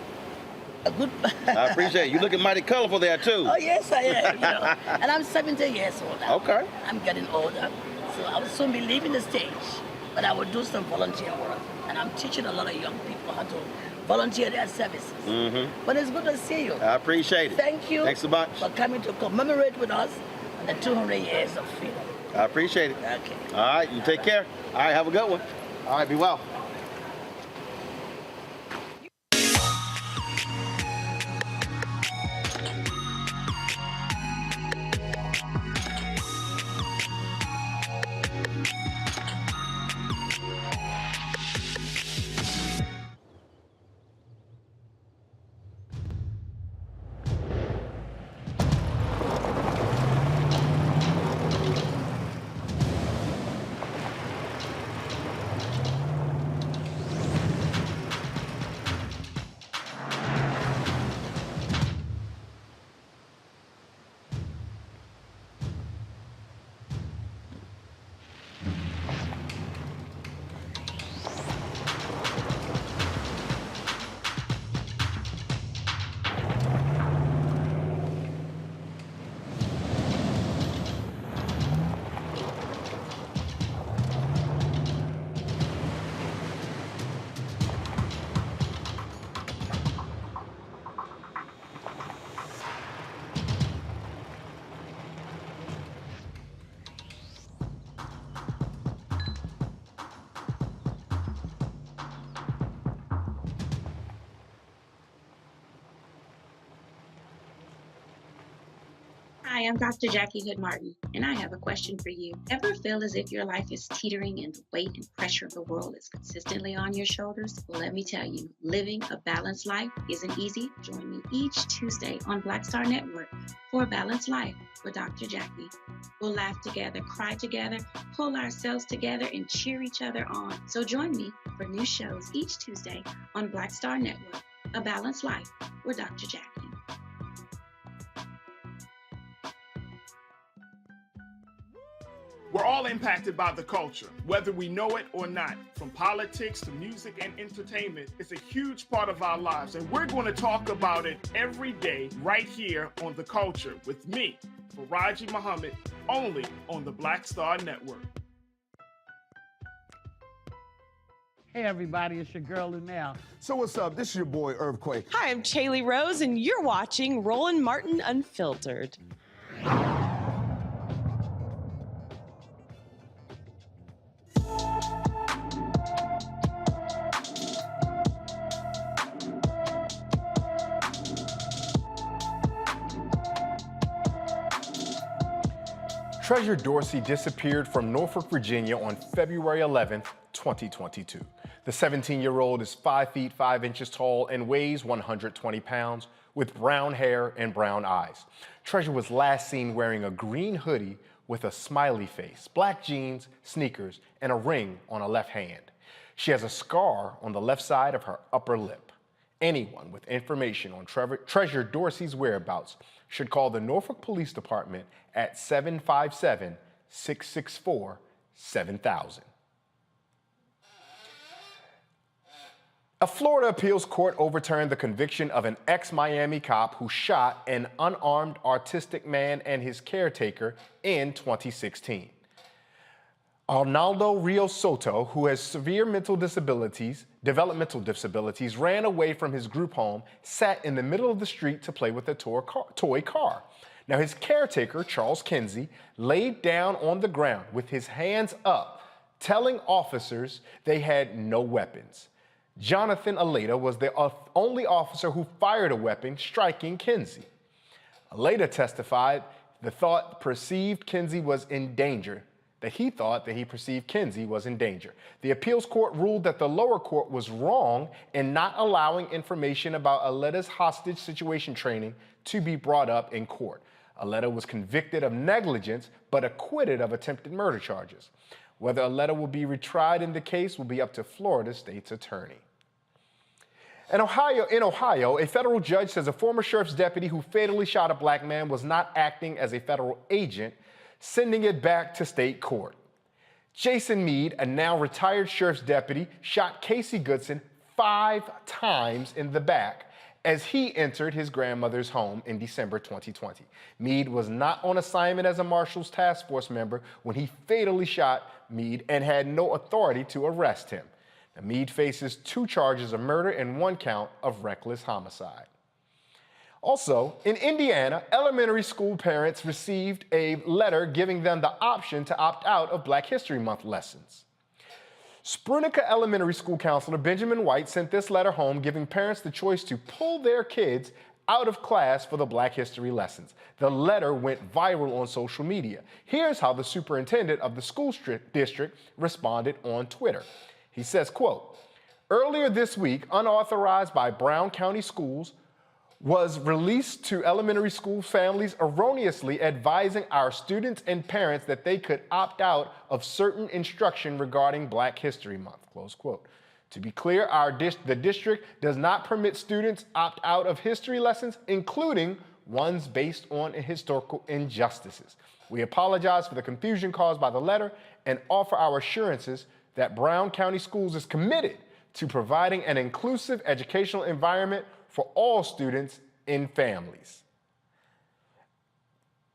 good... I appreciate it. You're looking mighty colorful there, too. Oh, yes, I am. You know. And I'm 70 years old now. Okay. I'm getting older, so I will soon be leaving the stage. But I will do some volunteer work. And I'm teaching a lot of young people how to volunteer their services. But it's good to see you. I appreciate it. Thank you. Thanks so much. For coming to commemorate with us on the 200 years of freedom. I appreciate it. Okay. All right, you take care. All right, have a good one. All right, be well. Hi, I'm Dr. Jackie Hood Martin, and I have a question for you. Ever feel as if your life is teetering and the weight and pressure of the world is consistently on your shoulders? Well, let me tell you, living a balanced life isn't easy. Join me each Tuesday on Black Star Network for A Balanced Life with Dr. Jackie. We'll laugh together, cry together, pull ourselves together, and cheer each other on. So join me for new shows each Tuesday on Black Star Network, A Balanced Life with Dr. Jackie. We're all impacted by the culture, whether we know it or not. From politics to music and entertainment, it's a huge part of our lives, and we're going to talk about it every day right here on The Culture with me, Faraji Muhammad, only on the Black Star Network. Hey everybody, it's your girl Lunel. So what's up? This is your boy Earthquake. Hi, I'm Chaley Rose, and you're watching Roland Martin Unfiltered. Treasure Dorsey disappeared from Norfolk, Virginia on February 11th, 2022. The 17-year-old is 5 feet 5 inches tall and weighs 120 pounds with brown hair and brown eyes. Treasure was last seen wearing a green hoodie with a smiley face, black jeans, sneakers, and a ring on her left hand. She has a scar on the left side of her upper lip. Anyone with information on Treasure Dorsey's whereabouts should call the Norfolk Police Department at 757-664-7000. A Florida appeals court overturned the conviction of an ex-Miami cop who shot an unarmed autistic man and his caretaker in 2016. Arnaldo Rios Soto, who has severe developmental disabilities, ran away from his group home, sat in the middle of the street to play with a toy car. Now, his caretaker, Charles Kinsey, laid down on the ground with his hands up, telling officers they had no weapons. Jonathan Aleda was the only officer who fired a weapon, striking Kinsey. Aleda testified he thought that he perceived Kinsey was in danger. The appeals court ruled that the lower court was wrong in not allowing information about Aleda's hostage situation training to be brought up in court. Aleda was convicted of negligence, but acquitted of attempted murder charges. Whether Aleda will be retried in the case will be up to Florida state's attorney. In Ohio, a federal judge says a former sheriff's deputy who fatally shot a black man was not acting as a federal agent, sending it back to state court. Jason Meade, a now retired sheriff's deputy, shot Casey Goodson 5 times in the back as he entered his grandmother's home in December 2020. Meade was not on assignment as a Marshals Task Force member when he fatally shot Meade and had no authority to arrest him. Now, Meade faces 2 charges of murder and 1 count of reckless homicide. Also, in Indiana, elementary school parents received a letter giving them the option to opt out of Black History Month lessons. Sprunica Elementary School counselor Benjamin White sent this letter home, giving parents the choice to pull their kids out of class for the Black History lessons. The letter went viral on social media. Here's how the superintendent of the school district responded on Twitter. He says, quote, "Earlier this week, unauthorized by Brown County Schools, was released to elementary school families erroneously advising our students and parents that they could opt out of certain instruction regarding Black History Month," close quote. To be clear, the district does not permit students opt out of history lessons, including ones based on historical injustices. We apologize for the confusion caused by the letter and offer our assurances that Brown County Schools is committed to providing an inclusive educational environment for all students and families.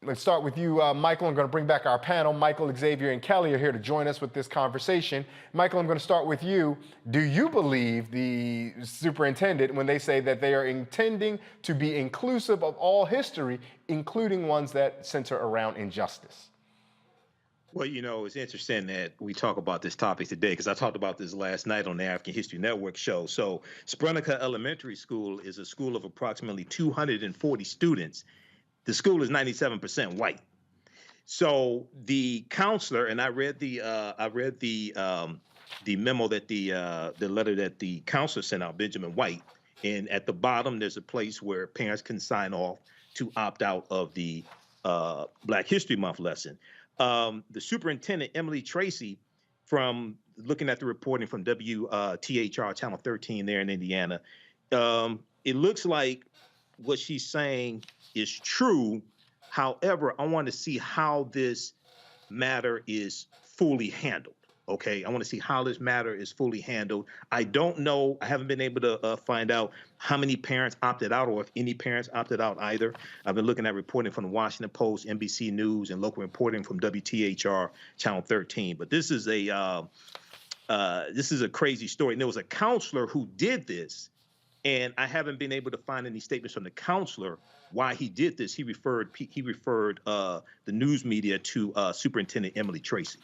Let's start with you, Michael. I'm going to bring back our panel. Michael, Xavier, and Kelly are here to join us with this conversation. Michael, I'm going to start with you. Do you believe the superintendent when they say that they are intending to be inclusive of all history, including ones that center around injustice? Well, you know, it's interesting that we talk about this topic today because I talked about this last night on the African History Network show. So Sprunica Elementary School is a school of approximately 240 students. the school is 97% white. So the counselor, and I read the memo that the letter that the counselor sent out, Benjamin White, and at the bottom there's a place where parents can sign off to opt out of the Black History Month lesson. The superintendent, Emily Tracy, from looking at the reporting from WTHR Channel 13 there in Indiana, it looks like what she's saying is true. However, I want to see how this matter is fully handled. Okay, I want to see how this matter is fully handled. I don't know. I haven't been able to find out how many parents opted out or if any parents opted out either. I've been looking at reporting from the Washington Post, NBC News, and local reporting from WTHR Channel 13. But this is a crazy story. And there was a counselor who did this, and I haven't been able to find any statements from the counselor why he did this. He referred the news media to Superintendent Emily Tracy.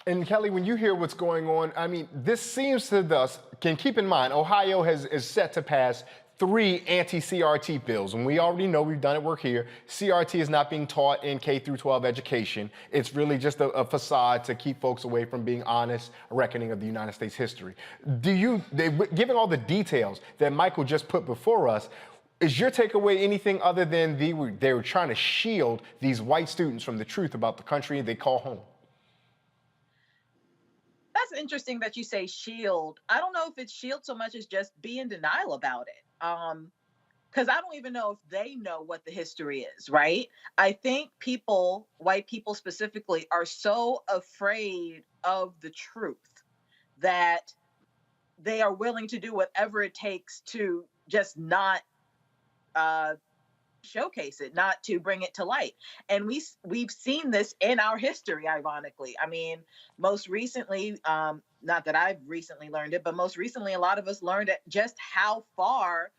And Kelly, when you hear what's going on, I mean, this seems to us, can keep in mind, Ohio is set to pass 3 anti-CRT bills. And we already know, we've done it, we're here. CRT is not being taught in K through 12 education. It's really just a facade to keep folks away from being honest, a reckoning of the United States history. Given all the details that Michael just put before us, is your takeaway anything other than they were trying to shield these white students from the truth about the country they call home? That's interesting that you say shield. I don't know if it's shield so much as just be in denial about it. Because I don't even know if they know what the history is, right? I think people, white people specifically, are so afraid of the truth that they are willing to do whatever it takes to just not showcase it, not to bring it to light. And we've seen this in our history, ironically. I mean, most recently, not that I've recently learned it, but most recently, a lot of us learned just how far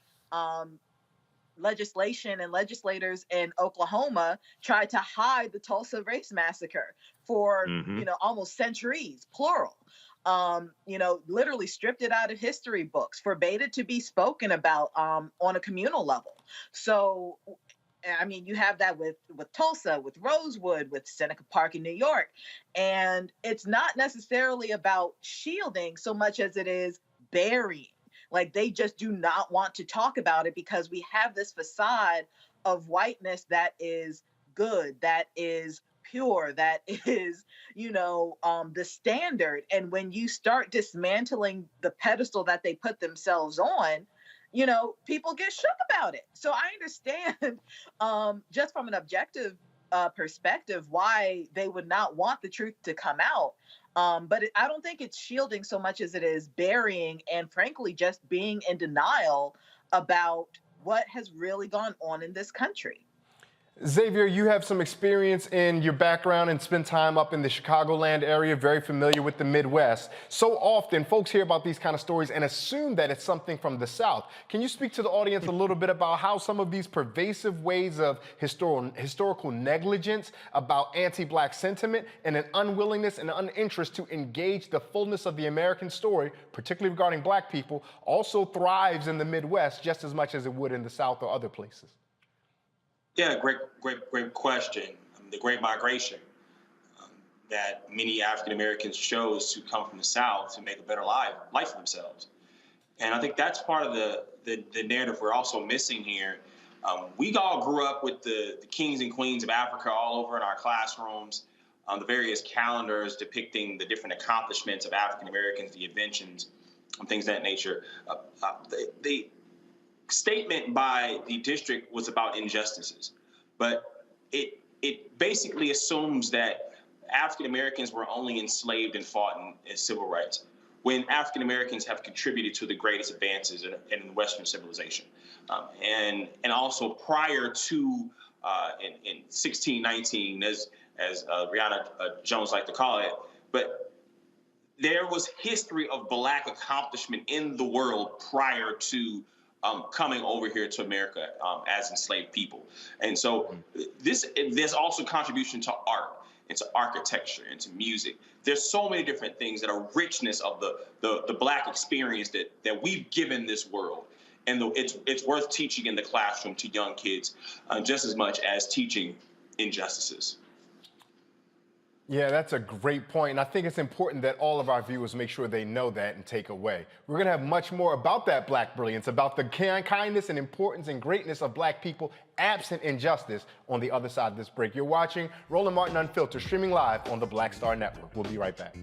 legislation and legislators in Oklahoma tried to hide the Tulsa race massacre for, almost centuries, plural. Literally stripped it out of history books, forbade it to be spoken about on a communal level. So, I mean, you have that with Tulsa, with Rosewood, with Seneca Park in New York. And it's not necessarily about shielding so much as it is burying. Like, they just do not want to talk about it because we have this facade of whiteness that is good, that is pure, that is, the standard. And when you start dismantling the pedestal that they put themselves on, people get shook about it. So I understand just from an objective perspective why they would not want the truth to come out. But I don't think it's shielding so much as it is burying and frankly just being in denial about what has really gone on in this country. Xavier, you have some experience in your background and spent time up in the Chicagoland area, very familiar with the Midwest. So often folks hear about these kind of stories and assume that it's something from the South. Can you speak to the audience a little bit about how some of these pervasive ways of historical negligence about anti-Black sentiment and an unwillingness and uninterest to engage the fullness of the American story, particularly regarding Black people, also thrives in the Midwest just as much as it would in the South or other places? Yeah, great question. The Great Migration that many African Americans chose to come from the South to make a better life for themselves. And I think that's part of the narrative we're also missing here. We all grew up with the kings and queens of Africa all over in our classrooms, the various calendars depicting the different accomplishments of African Americans, the inventions, and things of that nature. The statement by the district was about injustices, but it basically assumes that African Americans were only enslaved and fought in civil rights, when African Americans have contributed to the greatest advances in Western civilization, and also prior to in 1619, as Rihanna Jones liked to call it, but there was history of Black accomplishment in the world prior to coming over here to America as enslaved people. And so there's also contribution to art, and to architecture, and to music. There's so many different things that are richness of the Black experience that we've given this world. And it's worth teaching in the classroom to young kids just as much as teaching injustices. Yeah, that's a great point. And I think it's important that all of our viewers make sure they know that and take away. We're going to have much more about that Black Brilliance, about the kindness and importance and greatness of Black people absent injustice on the other side of this break. You're watching Roland Martin Unfiltered, streaming live on the Black Star Network. We'll be right back.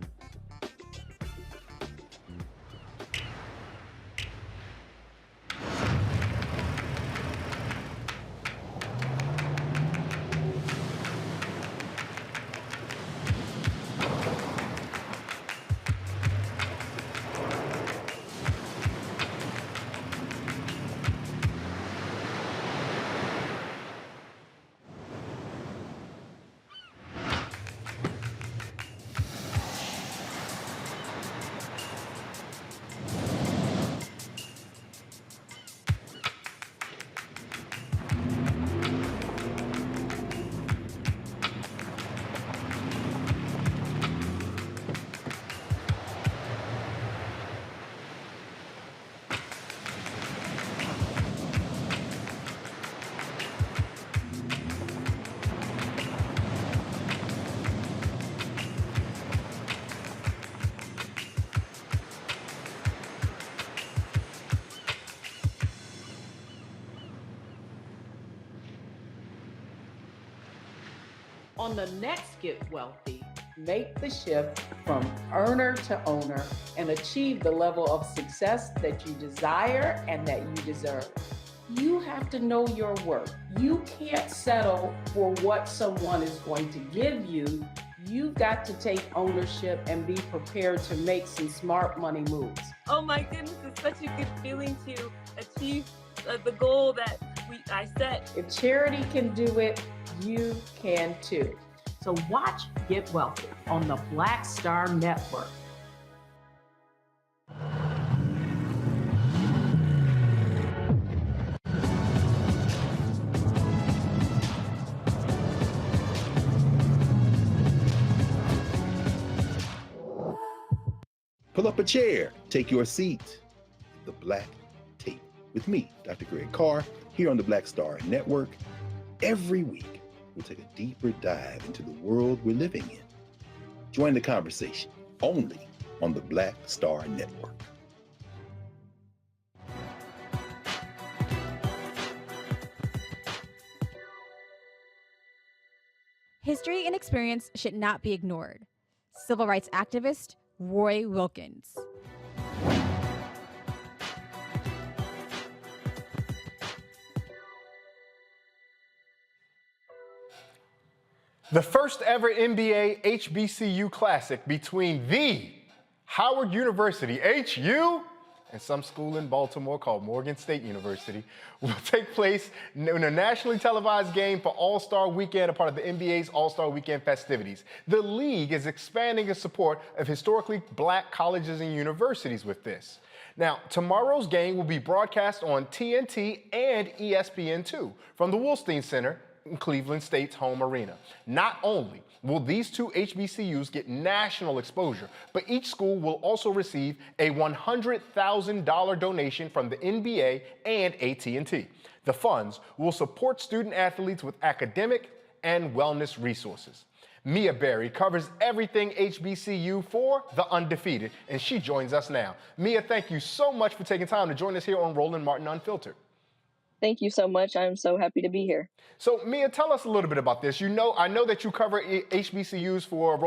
On the next Get Wealthy, make the shift from earner to owner and achieve the level of success that you desire and that you deserve. You have to know your worth. You can't settle for what someone is going to give you. You've got to take ownership and be prepared to make some smart money moves. Oh my goodness, it's such a good feeling to achieve the goal that I set. If charity can do it, you can too. So watch Get Wealthy on the Black Star Network. Pull up a chair, take your seat. The Black Tape with me, Dr. Greg Carr, here on the Black Star Network. Every week, we'll take a deeper dive into the world we're living in. Join the conversation only on the Black Star Network. History and experience should not be ignored. Civil rights activist Roy Wilkins. The first ever NBA HBCU Classic between the Howard University, HU, and some school in Baltimore called Morgan State University will take place in a nationally televised game for All-Star Weekend, a part of the NBA's All-Star Weekend festivities. The league is expanding its support of historically Black colleges and universities with this. Now, tomorrow's game will be broadcast on TNT and ESPN2 from the Wolstein Center in Cleveland State's home arena. Not only will these two HBCUs get national exposure, but each school will also receive a $100,000 donation from the NBA and AT&T. The funds will support student athletes with academic and wellness resources. Mia Berry covers everything HBCU for The Undefeated, and she joins us now. Mia, thank you so much for taking time to join us here on Roland Martin Unfiltered. Thank you so much. I'm so happy to be here. So, Mia, tell us a little bit about this. I know that you cover HBCUs for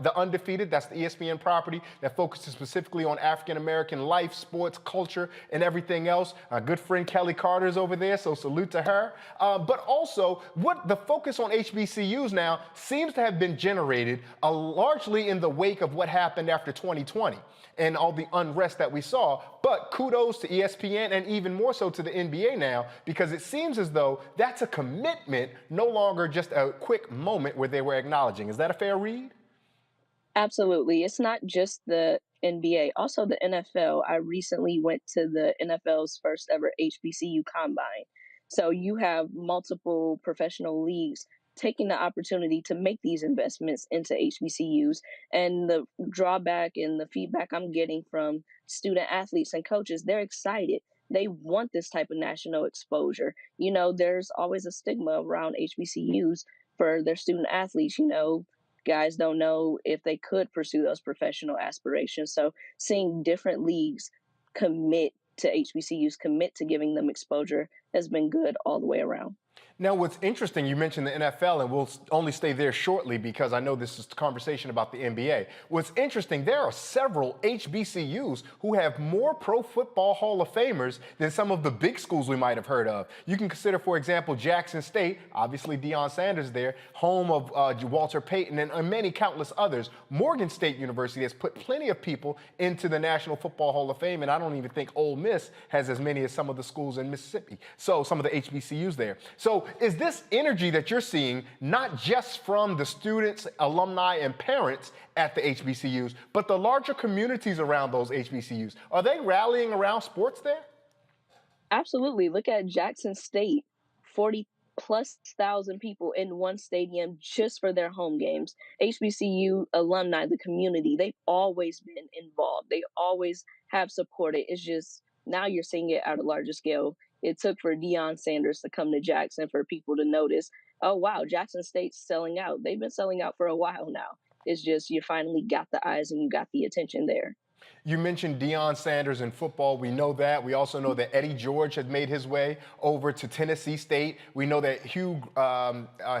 The Undefeated. That's the ESPN property that focuses specifically on African-American life, sports, culture, and everything else. Our good friend Kelly Carter's over there, so salute to her. But also, what the focus on HBCUs now seems to have been generated largely in the wake of what happened after 2020 and all the unrest that we saw. But kudos to ESPN and even more so to the NBA now, because it seems as though that's a commitment, no longer just a quick moment where they were acknowledging. Is that a fair read? Absolutely. It's not just the NBA, also the NFL. I recently went to the NFL's first ever HBCU Combine. So you have multiple professional leagues taking the opportunity to make these investments into HBCUs. And the drawback and the feedback I'm getting from student athletes and coaches, they're excited they want this type of national exposure. You know, there's always a stigma around HBCUs for their student athletes. You know, guys don't know if they could pursue those professional aspirations. So seeing different leagues commit to HBCUs, commit to giving them exposure has been good all the way around. Now, what's interesting, you mentioned the NFL, and we'll only stay there shortly because I know this is a conversation about the NBA. What's interesting, there are several HBCUs who have more Pro Football Hall of Famers than some of the big schools we might have heard of. You can consider, for example, Jackson State, obviously Deion Sanders there, home of Walter Payton, and many countless others. Morgan State University has put plenty of people into the National Football Hall of Fame, and I don't even think Ole Miss has as many as some of the schools in Mississippi. So some of the HBCUs there. So is this energy that you're seeing not just from the students, alumni, and parents at the HBCUs, but the larger communities around those HBCUs? Are they rallying around sports there? Absolutely. Look at Jackson State, 40,000+ people in one stadium just for their home games. HBCU alumni, the community, they've always been involved. They always have supported. It's just now you're seeing it at a larger scale. It took for Deion Sanders to come to Jackson for people to notice, oh, wow, Jackson State's selling out. They've been selling out for a while now. It's just you finally got the eyes and you got the attention there. You mentioned Deion Sanders in football. We know that. We also know that Eddie George had made his way over to Tennessee State. We know that Hugh,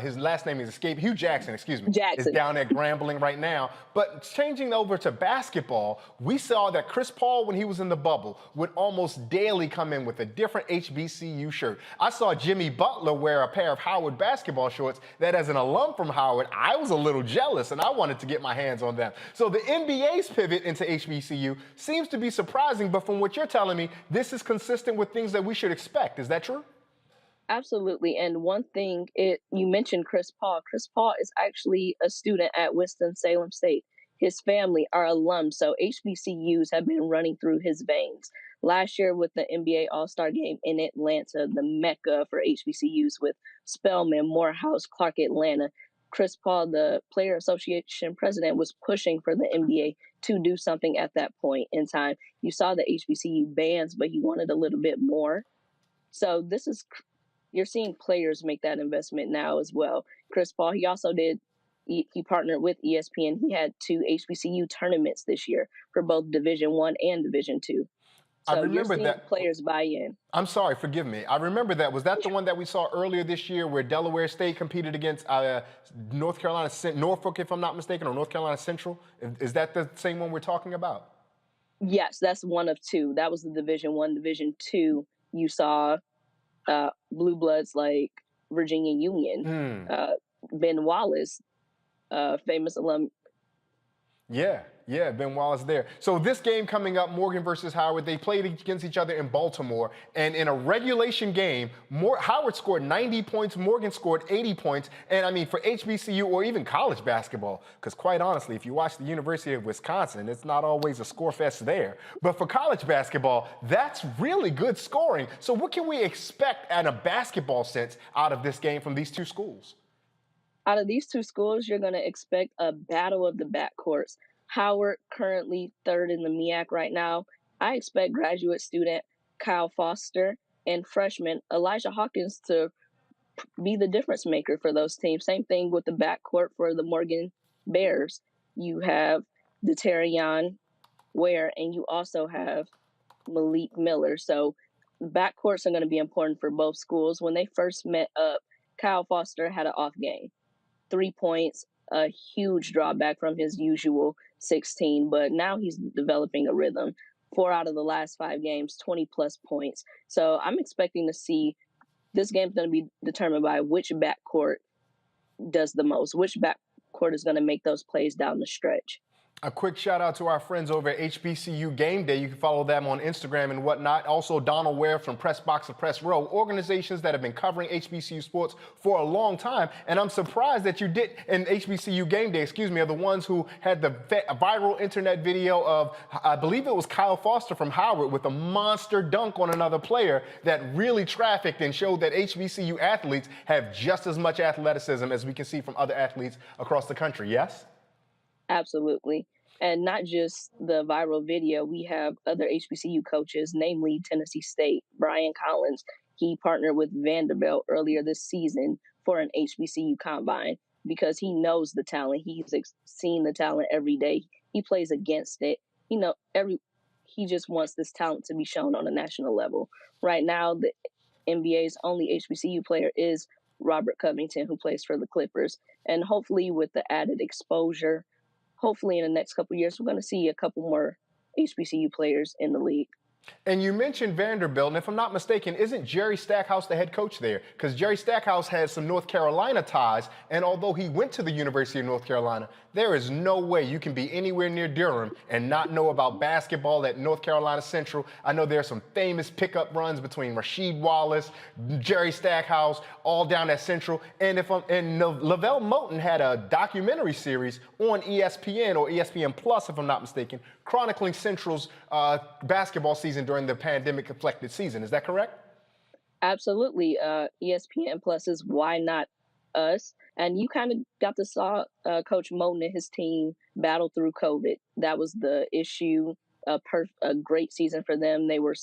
his last name is Hugh Jackson, is down at Grambling right now. But changing over to basketball, we saw that Chris Paul, when he was in the bubble, would almost daily come in with a different HBCU shirt. I saw Jimmy Butler wear a pair of Howard basketball shorts that, as an alum from Howard, I was a little jealous and I wanted to get my hands on them. So the NBA's pivot into HBCU seems to be surprising, but from what you're telling me, this is consistent with things that we should expect. Is that true? Absolutely. And one thing, you mentioned Chris Paul. Chris Paul is actually a student at Winston-Salem State. His family are alums, so HBCUs have been running through his veins. Last year with the NBA All-Star Game in Atlanta, the mecca for HBCUs with Spelman, Morehouse, Clark Atlanta, Chris Paul, the Player Association president, was pushing for the NBA to do something at that point in time. You saw the HBCU bans, but he wanted a little bit more. So you're seeing players make that investment now as well. Chris Paul, he also he partnered with ESPN. He had 2 HBCU tournaments this year for both Division I and Division II. So I remember you're seeing players buy in. I'm sorry, forgive me. I remember that. Was that the one that we saw earlier this year where Delaware State competed against North Carolina, Norfolk, if I'm not mistaken, or North Carolina Central? Is that the same one we're talking about? Yes, that's one of 2. That was the Division I. Division II, you saw blue bloods like Virginia Union, Ben Wallace, famous alum. Yeah, Ben Wallace there. So this game coming up, Morgan versus Howard, they played against each other in Baltimore. And in a regulation game, Howard scored 90 points, Morgan scored 80 points. And I mean, for HBCU or even college basketball, because quite honestly, if you watch the University of Wisconsin, it's not always a score fest there. But for college basketball, that's really good scoring. So what can we expect in a basketball sense out of this game from these 2 schools? Out of these 2 schools, you're going to expect a battle of the backcourts. Howard currently 3rd in the MEAC right now. I expect graduate student Kyle Foster and freshman Elijah Hawkins to be the difference maker for those teams. Same thing with the backcourt for the Morgan Bears. You have Deterion Ware, and you also have Malik Miller. So backcourts are going to be important for both schools. When they first met up, Kyle Foster had an off game. 3 points, a huge drawback from his usual 16, but now he's developing a rhythm. 4 out of the last 5 games, 20+ points. So I'm expecting to see this game's going to be determined by which backcourt does the most, which backcourt is going to make those plays down the stretch. A quick shout out to our friends over at HBCU Game Day. You can follow them on Instagram and whatnot. Also, Donald Ware from Press Box and Press Row, organizations that have been covering HBCU sports for a long time. And I'm surprised that you did, and HBCU Game Day, are the ones who had the viral internet video of, I believe it was Kyle Foster from Howard with a monster dunk on another player that really trafficked and showed that HBCU athletes have just as much athleticism as we can see from other athletes across the country. Yes? Absolutely. And not just the viral video, we have other HBCU coaches, namely Tennessee State, Brian Collins. He partnered with Vanderbilt earlier this season for an HBCU combine because he knows the talent. He's seen the talent every day. He plays against it. He just wants this talent to be shown on a national level. Right now, the NBA's only HBCU player is Robert Covington, who plays for the Clippers. And hopefully with the added exposure, hopefully in the next couple of years, we're going to see a couple more HBCU players in the league. And you mentioned Vanderbilt, and if I'm not mistaken, isn't Jerry Stackhouse the head coach there? Because Jerry Stackhouse has some North Carolina ties, and although he went to the University of North Carolina, there is no way you can be anywhere near Durham and not know about basketball at North Carolina Central. I know there are some famous pickup runs between Rasheed Wallace, Jerry Stackhouse, all down at Central. And Lavelle Moulton had a documentary series on ESPN or ESPN Plus, if I'm not mistaken, chronicling Central's basketball season during the pandemic-afflicted season. Is that correct? Absolutely. ESPN Plus's Why Not Us? And you kind of got to saw Coach Moulton and his team battle through COVID. That was the issue. A great season for them. They were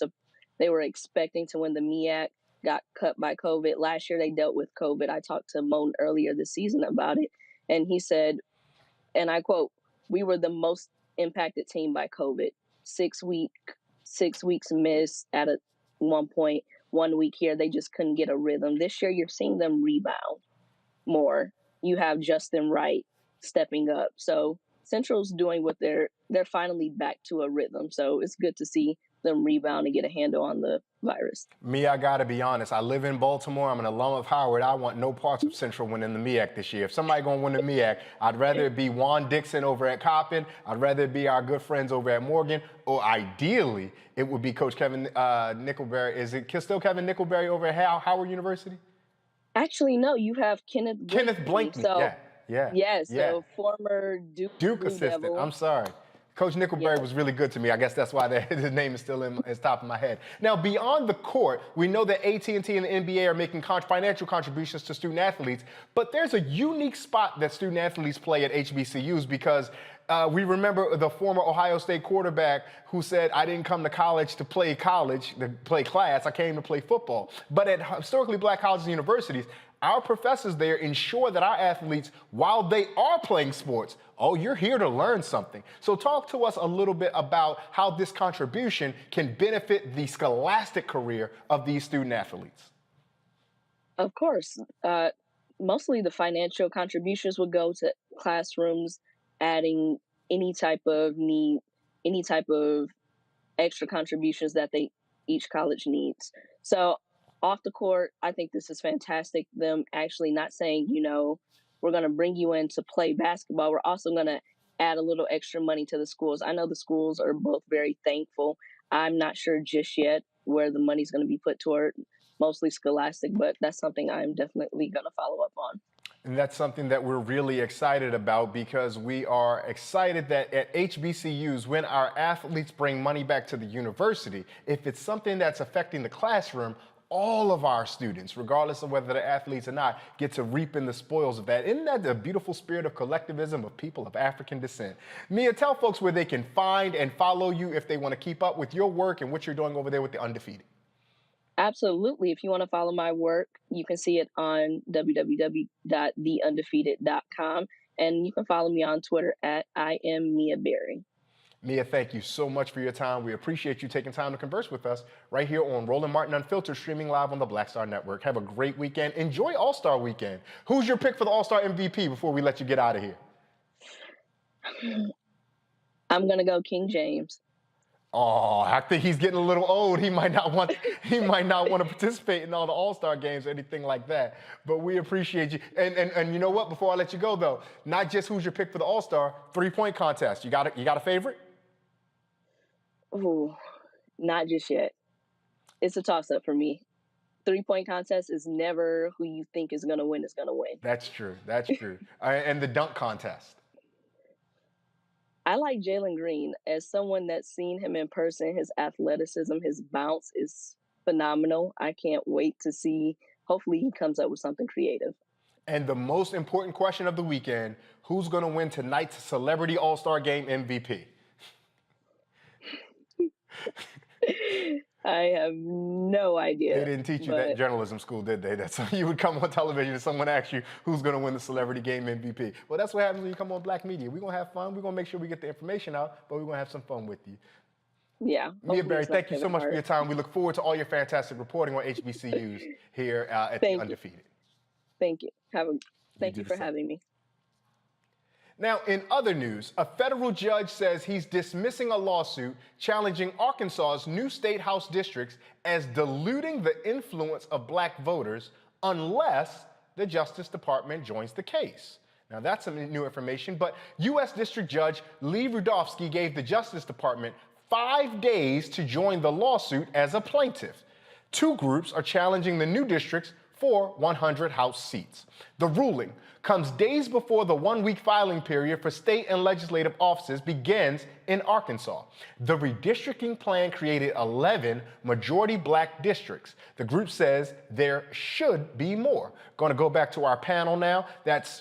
expecting to win the MEAC, got cut by COVID. Last year they dealt with COVID. I talked to Moulton earlier this season about it, and he said, and I quote, "We were the most impacted team by COVID. 6 weeks missed at one point, 1 week here. They just couldn't get a rhythm. This year, you're seeing them rebound more. You have Justin Wright stepping up. So Central's doing what they're finally back to a rhythm. So it's good to see them rebound and get a handle on the virus. Me, I gotta be honest. I live in Baltimore. I'm an alum of Howard. I want no parts of Central winning the MEAC this year. If somebody gonna win the MEAC, I'd rather it be Juan Dixon over at Coppin. I'd rather it be our good friends over at Morgan. Or ideally, it would be Coach Kevin Nickelberry. Is it still Kevin Nickelberry over at Howard University? Actually, no. You have Kenneth Blakeney. So, yeah. So former Duke assistant. Devil. I'm sorry. Coach Nickelberry was really good to me. I guess that's why his name is still in his top of my head. Now, beyond the court, we know that AT&T and the NBA are making financial contributions to student athletes, but there's a unique spot that student athletes play at HBCUs because we remember the former Ohio State quarterback who said, I didn't come to college to play class, I came to play football. But at historically black colleges and universities, our professors there ensure that our athletes, while they are playing sports, you're here to learn something. So talk to us a little bit about how this contribution can benefit the scholastic career of these student athletes. Of course. Mostly the financial contributions would go to classrooms, adding any type of extra contributions that each college needs. So off the court, I think this is fantastic. Them actually not saying, we're going to bring you in to play basketball. We're also going to add a little extra money to the schools. I know the schools are both very thankful. I'm not sure just yet where the money's going to be put toward, mostly scholastic, but that's something I'm definitely going to follow up on. And that's something that we're really excited about because we are excited that at HBCUs, when our athletes bring money back to the university, if it's something that's affecting the classroom, all of our students, regardless of whether they're athletes or not, get to reap in the spoils of that. Isn't that the beautiful spirit of collectivism of people of African descent? Mia, tell folks where they can find and follow you if they want to keep up with your work and what you're doing over there with the Undefeated. Absolutely. If you want to follow my work, you can see it on www.theundefeated.com. And you can follow me on Twitter at I am Mia Berry. Mia, thank you so much for your time. We appreciate you taking time to converse with us right here on Roland Martin Unfiltered, streaming live on the Black Star Network. Have a great weekend. Enjoy All-Star Weekend. Who's your pick for the All-Star MVP before we let you get out of here? I'm going to go King James. Oh, I think he's getting a little old. He might not want to participate in all the All-Star games or anything like that. But we appreciate you. And you know what? Before I let you go, though, not just who's your pick for the All-Star, three-point contest. You got a favorite? Ooh, not just yet. It's a toss-up for me. Three-point contest is never who you think is going to win is going to win. That's true. That's true. And the dunk contest. I like Jalen Green. As someone that's seen him in person, his athleticism, his bounce is phenomenal. I can't wait to see. Hopefully he comes up with something creative. And the most important question of the weekend, who's going to win tonight's Celebrity All-Star Game MVP? I have no idea. They didn't teach you that in journalism school, did they? That you would come on television and someone asks you who's going to win the Celebrity Game MVP. Well, that's what happens when you come on Black Media. We're going to have fun. We're going to make sure we get the information out, but we're going to have some fun with you. Yeah. Mia Berry, thank you so much for your time. We look forward to all your fantastic reporting on HBCUs here at The Undefeated. Thank you. Thank you for having me. Now, in other news, a federal judge says he's dismissing a lawsuit challenging Arkansas's new state house districts as diluting the influence of black voters unless the Justice Department joins the case. Now, that's some new information, but U.S. District Judge Lee Rudofsky gave the Justice Department 5 days to join the lawsuit as a plaintiff. Two groups are challenging the new districts for 100 House seats. The ruling comes days before the one-week filing period for state and legislative offices begins in Arkansas. The redistricting plan created 11 majority black districts. The group says there should be more. Going to go back to our panel now.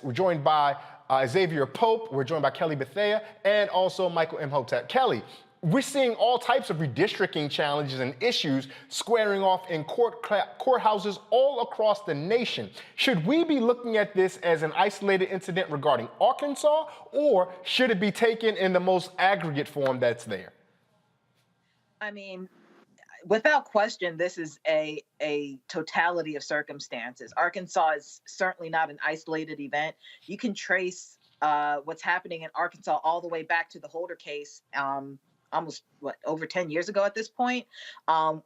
We're joined by Xavier Pope, we're joined by Kelly Bethea, and also Michael Imhotep. Kelly, we're seeing all types of redistricting challenges and issues squaring off in courthouses all across the nation. Should we be looking at this as an isolated incident regarding Arkansas, or should it be taken in the most aggregate form that's there? I mean, without question, this is a totality of circumstances. Arkansas is certainly not an isolated event. You can trace what's happening in Arkansas all the way back to the Holder case, almost over 10 years ago at this point,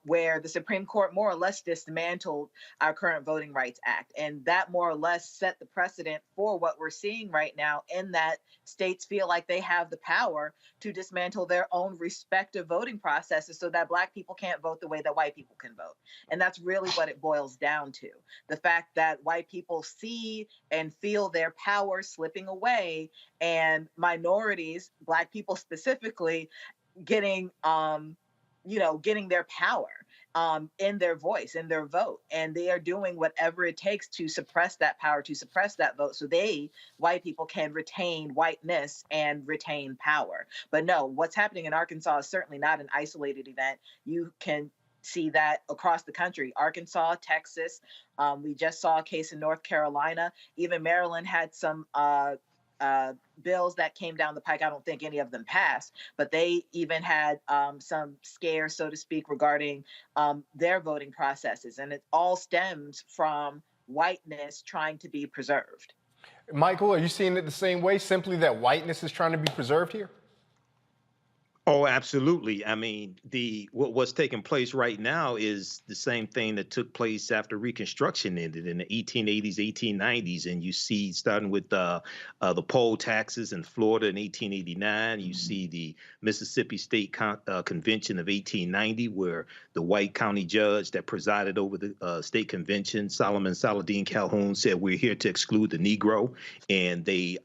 where the Supreme Court more or less dismantled our current Voting Rights Act. And that more or less set the precedent for what we're seeing right now, in that states feel like they have the power to dismantle their own respective voting processes so that Black people can't vote the way that white people can vote. And that's really what it boils down to. The fact that white people see and feel their power slipping away, and minorities, Black people specifically, getting their power in their voice, in their vote. And they are doing whatever it takes to suppress that power, to suppress that vote, so white people, can retain whiteness and retain power. But no, what's happening in Arkansas is certainly not an isolated event. You can see that across the country. Arkansas, Texas, we just saw a case in North Carolina. Even Maryland had some bills that came down the pike. I don't think any of them passed, but they even had some scare, so to speak, regarding their voting processes. And it all stems from whiteness trying to be preserved. Michael, are you seeing it the same way, simply that whiteness is trying to be preserved here? Oh, absolutely. I mean, what's taking place right now is the same thing that took place after Reconstruction ended in the 1880s, 1890s. And you see, starting with the poll taxes in Florida in 1889, you see the Mississippi State Convention of 1890, where the white county judge that presided over the state convention, Solomon Saladin Calhoun, said, we're here to exclude the Negro. And they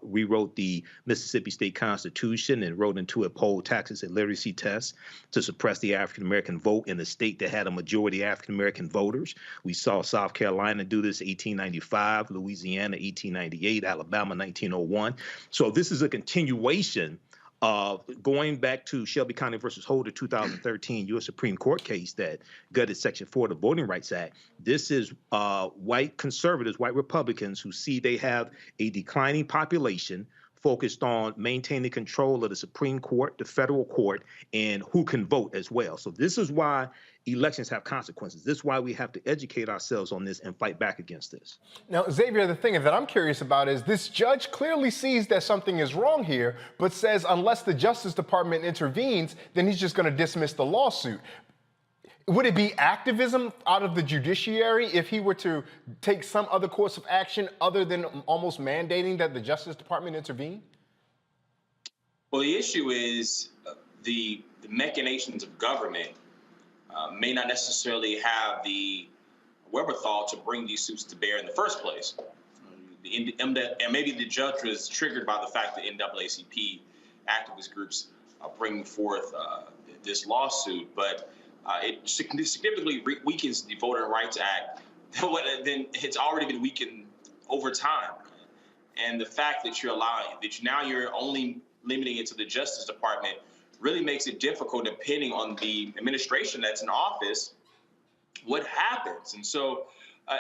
rewrote the Mississippi State Constitution and wrote into it poll taxes and literacy tests to suppress the African-American vote in a state that had a majority African-American voters. We saw South Carolina do this 1895, Louisiana 1898, Alabama 1901. So this is a continuation of going back to Shelby County versus Holder 2013 U.S. Supreme Court case that gutted Section 4 of the Voting Rights Act. This is white conservatives, white Republicans who see they have a declining population focused on maintaining control of the Supreme Court, the federal court, and who can vote as well. So this is why elections have consequences. This is why we have to educate ourselves on this and fight back against this. Now, Xavier, the thing that I'm curious about is this judge clearly sees that something is wrong here, but says unless the Justice Department intervenes, then he's just going to dismiss the lawsuit. Would it be activism out of the judiciary if he were to take some other course of action other than almost mandating that the Justice Department intervene? Well, the issue is the machinations of government may not necessarily have the wherewithal to bring these suits to bear in the first place. And maybe the judge was triggered by the fact that NAACP activist groups are bringing forth this lawsuit, but it significantly weakens the Voting Rights Act. Then it's already been weakened over time. And the fact that you're only limiting it to the Justice Department really makes it difficult, depending on the administration that's in office, what happens. And so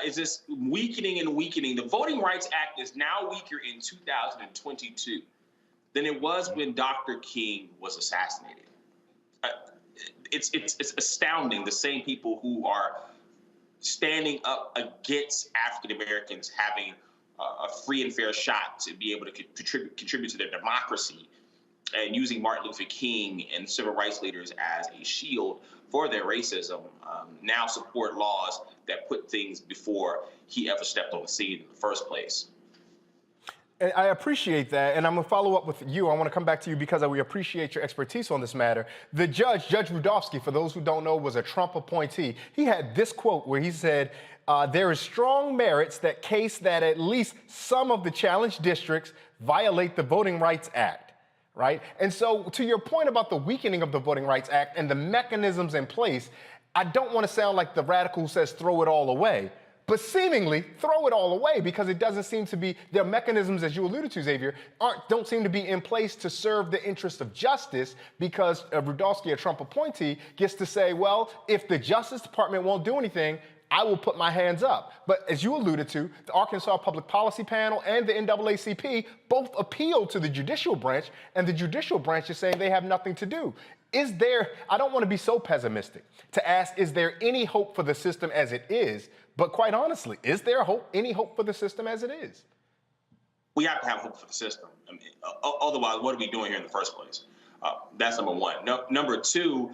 it's just weakening and weakening. The Voting Rights Act is now weaker in 2022 than it was when Dr. King was assassinated. It's astounding, the same people who are standing up against African Americans having a free and fair shot to be able to contribute to their democracy, and using Martin Luther King and civil rights leaders as a shield for their racism, now support laws that put things before he ever stepped on the scene in the first place. And I appreciate that, and I'm going to follow up with you. I want to come back to you because we appreciate your expertise on this matter. The Judge Rudofsky, for those who don't know, was a Trump appointee. He had this quote where he said, there is strong merits that case that at least some of the challenged districts violate the Voting Rights Act, right? And so to your point about the weakening of the Voting Rights Act and the mechanisms in place, I don't want to sound like the radical who says throw it all away, but seemingly throw it all away, because it doesn't seem to be, their mechanisms, as you alluded to, Xavier, don't seem to be in place to serve the interest of justice, because Rudofsky, a Trump appointee, gets to say, well, if the Justice Department won't do anything, I will put my hands up. But as you alluded to, the Arkansas Public Policy Panel and the NAACP both appealed to the judicial branch, and the judicial branch is saying they have nothing to do. Is there, I don't want to be so pessimistic to ask, is there any hope for the system as it is? But quite honestly, is there any hope for the system as it is? We have to have hope for the system. I mean, otherwise, what are we doing here in the first place? That's number one. Number two,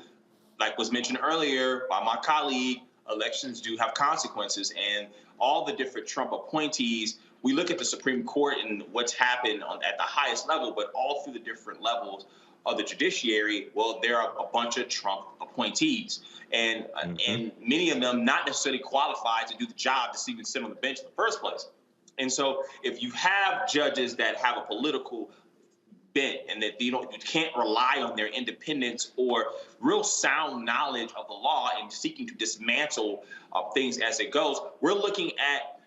like was mentioned earlier by my colleague, elections do have consequences, and all the different Trump appointees, we look at the Supreme Court and what's happened at the highest level, but all through the different levels of the judiciary, well, there are a bunch of Trump appointees, and many of them not necessarily qualified to do the job to even sit on the bench in the first place. And so if you have judges that have a political bent and that you can't rely on their independence or real sound knowledge of the law and seeking to dismantle things as it goes, we're looking at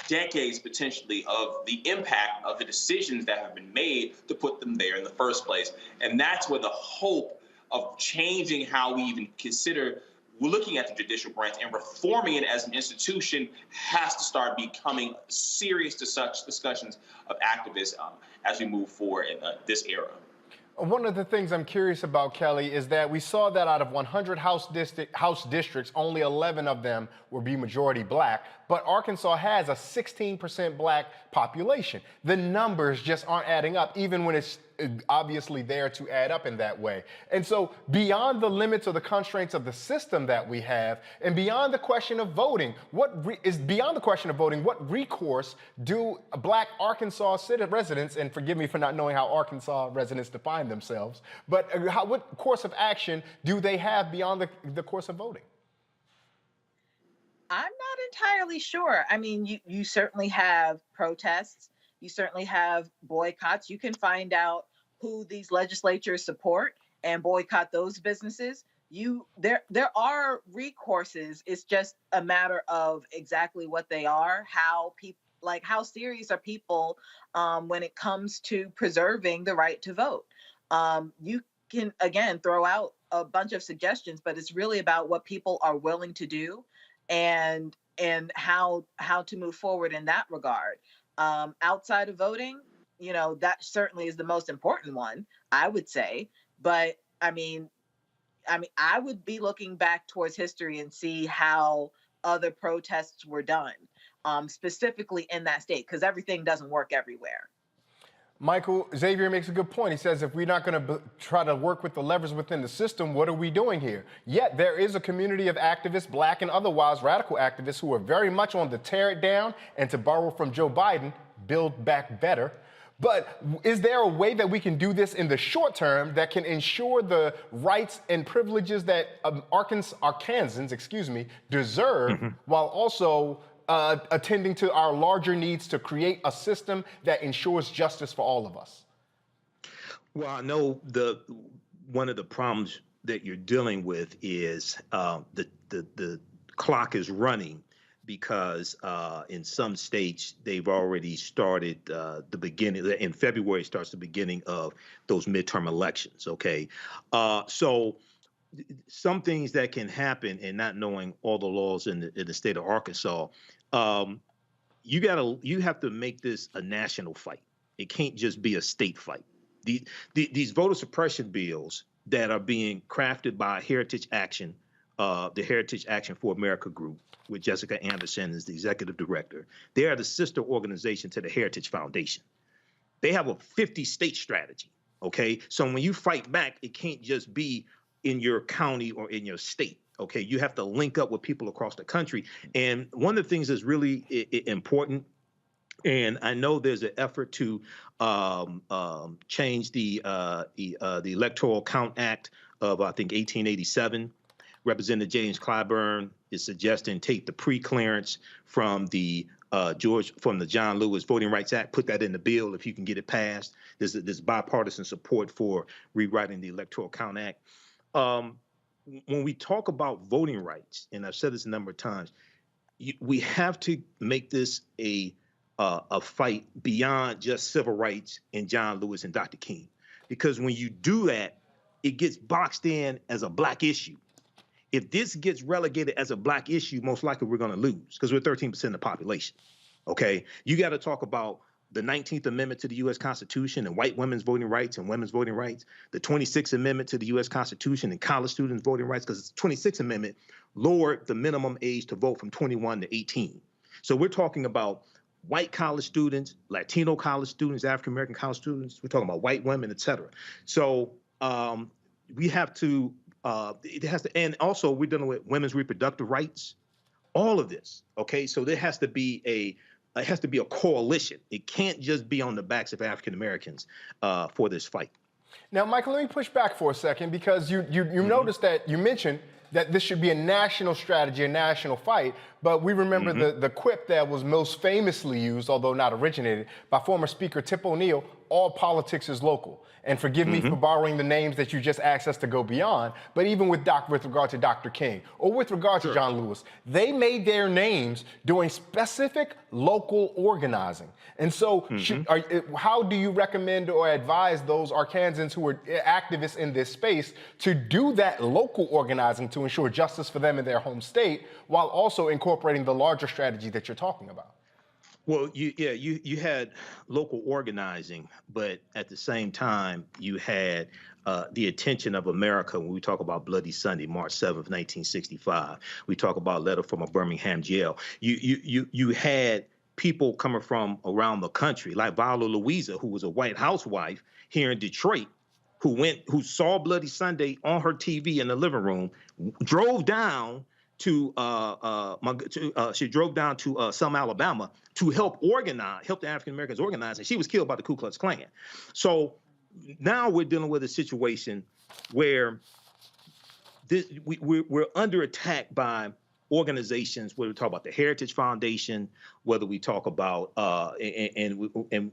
decades potentially of the impact of the decisions that have been made to put them there in the first place. And that's where the hope of changing how we even consider looking at the judicial branch and reforming it as an institution has to start becoming serious to such discussions of activists as we move forward in this era. One of the things I'm curious about, Kelly, is that we saw that out of 100 House districts, only 11 of them will be majority black, but Arkansas has a 16% black population. The numbers just aren't adding up, even when it's obviously there to add up in that way. And so beyond the limits or the constraints of the system that we have, and beyond the question of voting, what recourse do black Arkansas residents, and forgive me for not knowing how Arkansas residents define themselves, but what course of action do they have beyond the course of voting? I'm not entirely sure. I mean, you certainly have protests. You certainly have boycotts. You can find out who these legislatures support and boycott those businesses. There are recourses. It's just a matter of exactly what they are, how serious are people when it comes to preserving the right to vote. You can, again, throw out a bunch of suggestions, but it's really about what people are willing to do and how to move forward in that regard. Outside of voting, that certainly is the most important one, I would say. But I mean, I would be looking back towards history and see how other protests were done, specifically in that state, because everything doesn't work everywhere. Michael, Xavier makes a good point. He says, if we're not going to try to work with the levers within the system, what are we doing here? Yet there is a community of activists, black and otherwise radical activists, who are very much on the tear it down and, to borrow from Joe Biden, build back better. But is there a way that we can do this in the short term that can ensure the rights and privileges that Arkansans deserve, while also attending to our larger needs to create a system that ensures justice for all of us? Well, I know one of the problems that you're dealing with is the clock is running. because in some states they've already started the beginning. In February starts the beginning of those midterm elections. Okay, so some things that can happen, and not knowing all the laws in the state of Arkansas, you have to make this a national fight. It can't just be a state fight. These voter suppression bills that are being crafted by Heritage Action, the Heritage Action for America group, with Jessica Anderson as the executive director. They are the sister organization to the Heritage Foundation. They have a 50-state strategy, okay? So when you fight back, it can't just be in your county or in your state, okay? You have to link up with people across the country. And one of the things that's really important, and I know there's an effort to change the Electoral Count Act of, I think, 1887. Representative James Clyburn is suggesting take the pre-clearance from the John Lewis Voting Rights Act, put that in the bill if you can get it passed. There's bipartisan support for rewriting the Electoral Count Act. When we talk about voting rights, and I've said this a number of times, we have to make this a fight beyond just civil rights and John Lewis and Dr. King, because when you do that, it gets boxed in as a black issue. If this gets relegated as a black issue, most likely we're going to lose because we're 13% of the population. Okay, you got to talk about the 19th Amendment to the U.S. Constitution and white women's voting rights and women's voting rights, the 26th Amendment to the U.S. Constitution and college students' voting rights, because the 26th Amendment lowered the minimum age to vote from 21 to 18. So we're talking about white college students, Latino college students, African-American college students. We're talking about white women, et cetera. So we have to, it has to, and also we're dealing with women's reproductive rights, all of this, okay? So there has to be a coalition. It can't just be on the backs of African-Americans for this fight. Now, Michael, let me push back for a second, because you noticed that you mentioned that this should be a national strategy, a national fight, but we remember the quip that was most famously used, although not originated, by former Speaker Tip O'Neill: all politics is local. And forgive me for borrowing the names that you just asked us to go beyond, but even with regard to Dr. King or with regard to John Lewis, they made their names doing specific local organizing. And so how do you recommend or advise those Arkansans who are activists in this space to do that local organizing to ensure justice for them in their home state, while also incorporating the larger strategy that you're talking about? Well, you had local organizing, but at the same time, you had the attention of America when we talk about Bloody Sunday, March 7th, 1965. We talk about a letter from a Birmingham jail. You had people coming from around the country, like Viola Louisa, who was a white housewife here in Detroit, who saw Bloody Sunday on her TV in the living room, drove down to Selma, Alabama, to help the African Americans organize, and she was killed by the Ku Klux Klan. So now we're dealing with a situation where we're under attack by organizations, whether we talk about the Heritage Foundation, whether we talk about and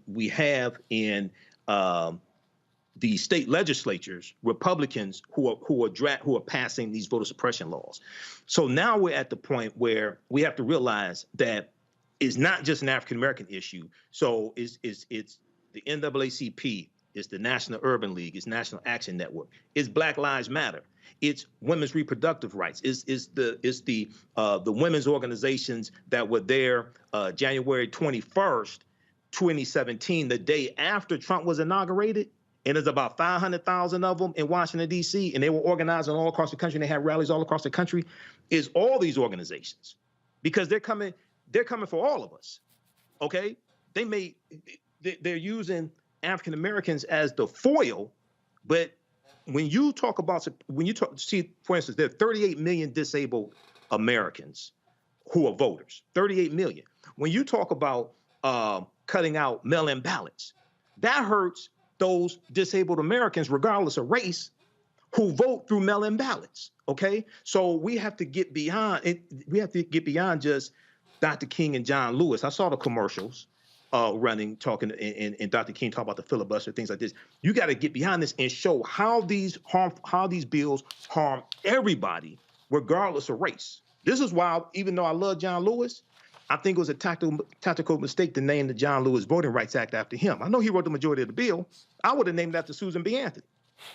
we have in the state legislatures, Republicans who are passing these voter suppression laws. So now we're at the point where we have to realize that it's not just an African-American issue. So it's the NAACP, it's the National Urban League, it's National Action Network, it's Black Lives Matter, it's women's reproductive rights, it's the women's organizations that were there January 21st, 2017, the day after Trump was inaugurated. And there's about 500,000 of them in Washington, D.C., and they were organizing all across the country, and they had rallies all across the country. Is all these organizations, because they're coming for all of us, okay? They're using African Americans as the foil, but when you see, for instance, there are 38 million disabled Americans who are voters, 38 million. When you talk about cutting out mail-in ballots, that hurts those disabled Americans, regardless of race, who vote through mail-in ballots, okay? So we have to get beyond it. We have to get beyond just Dr. King and John Lewis. I saw the commercials running, talking, and Dr. King talk about the filibuster, things like this. You got to get behind this and show how these bills harm everybody, regardless of race. This is why, even though I love John Lewis, I think it was a tactical mistake to name the John Lewis Voting Rights Act after him. I know he wrote the majority of the bill. I would have named it after Susan B. Anthony.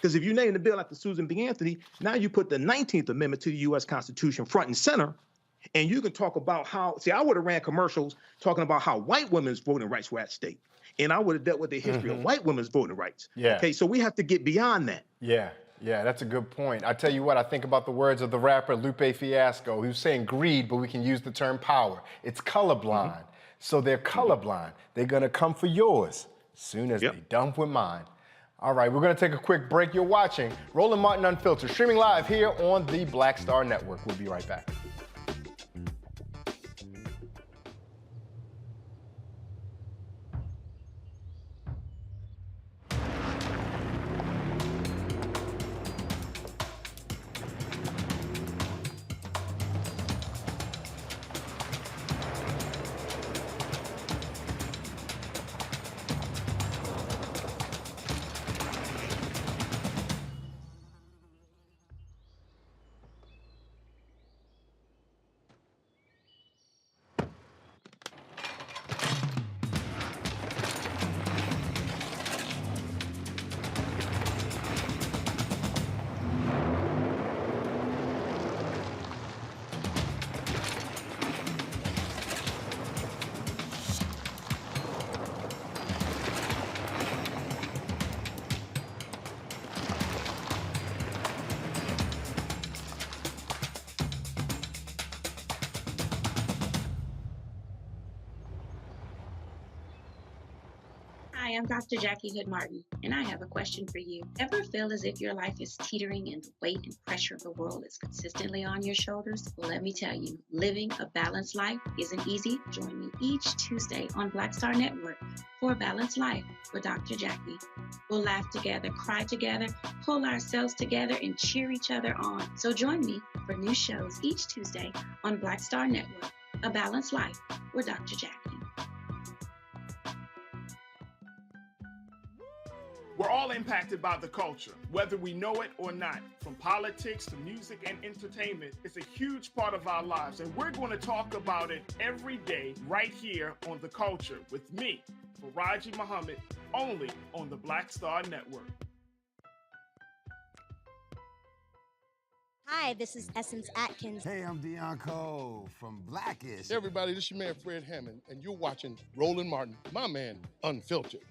Because if you name the bill after Susan B. Anthony, now you put the 19th Amendment to the U.S. Constitution front and center, and you can talk about how, see, I would have ran commercials talking about how white women's voting rights were at stake. And I would have dealt with the history of white women's voting rights. Yeah. Okay, so we have to get beyond that. Yeah, that's a good point. I tell you what, I think about the words of the rapper Lupe Fiasco, who's saying greed, but we can use the term power. It's colorblind. So they're colorblind. They're gonna come for yours as soon as they done with mine. All right, we're gonna take a quick break. You're watching Roland Martin Unfiltered, streaming live here on the Black Star Network. We'll be right back. Hi, I'm Dr. Jackie Hood Martin, and I have a question for you. Ever feel as if your life is teetering and the weight and pressure of the world is consistently on your shoulders? Well, let me tell you, living a balanced life isn't easy. Join me each Tuesday on Black Star Network for a Balanced Life with Dr. Jackie. We'll laugh together, cry together, pull ourselves together, and cheer each other on. So join me for new shows each Tuesday on Black Star Network, A Balanced Life with Dr. Jackie. We're all impacted by the culture, whether we know it or not. From politics to music and entertainment, it's a huge part of our lives, and we're going to talk about it every day right here on The Culture with me, Faraji Muhammad, only on the Black Star Network. Hi, this is Essence Atkins. Hey, I'm Deion Cole from Blackish. Hey everybody, this is your man Fred Hammond, and you're watching Roland Martin, my man, Unfiltered.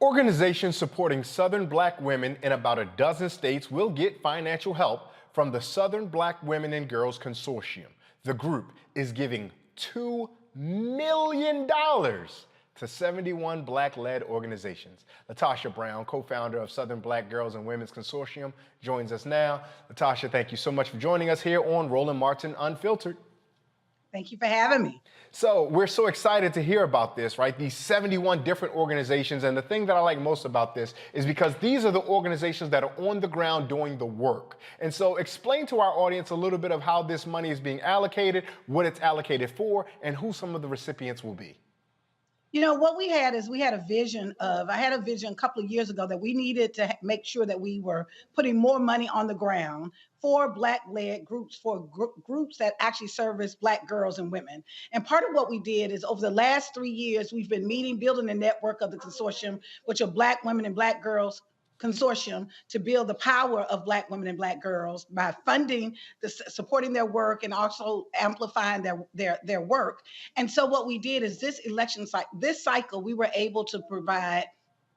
Organizations supporting Southern Black women in about a dozen states will get financial help from the Southern Black Women and Girls Consortium. The group is giving $2 million to 71 Black-led organizations. Latasha Brown, co-founder of Southern Black Girls and Women's Consortium, joins us now. Latasha, thank you so much for joining us here on Roland Martin Unfiltered. Thank you for having me. So we're so excited to hear about this, right? These 71 different organizations. And the thing that I like most about this is because these are the organizations that are on the ground doing the work. And so explain to our audience a little bit of how this money is being allocated, what it's allocated for, and who some of the recipients will be. You know, what we had is I had a vision a couple of years ago that we needed to make sure that we were putting more money on the ground for Black-led groups, for groups that actually service Black girls and women. And part of what we did is over the last 3 years, we've been building a network of the consortium, which are Black women and Black girls consortium, to build the power of Black women and Black girls by funding, supporting their work, and also amplifying their work. And so what we did is this cycle, we were able to provide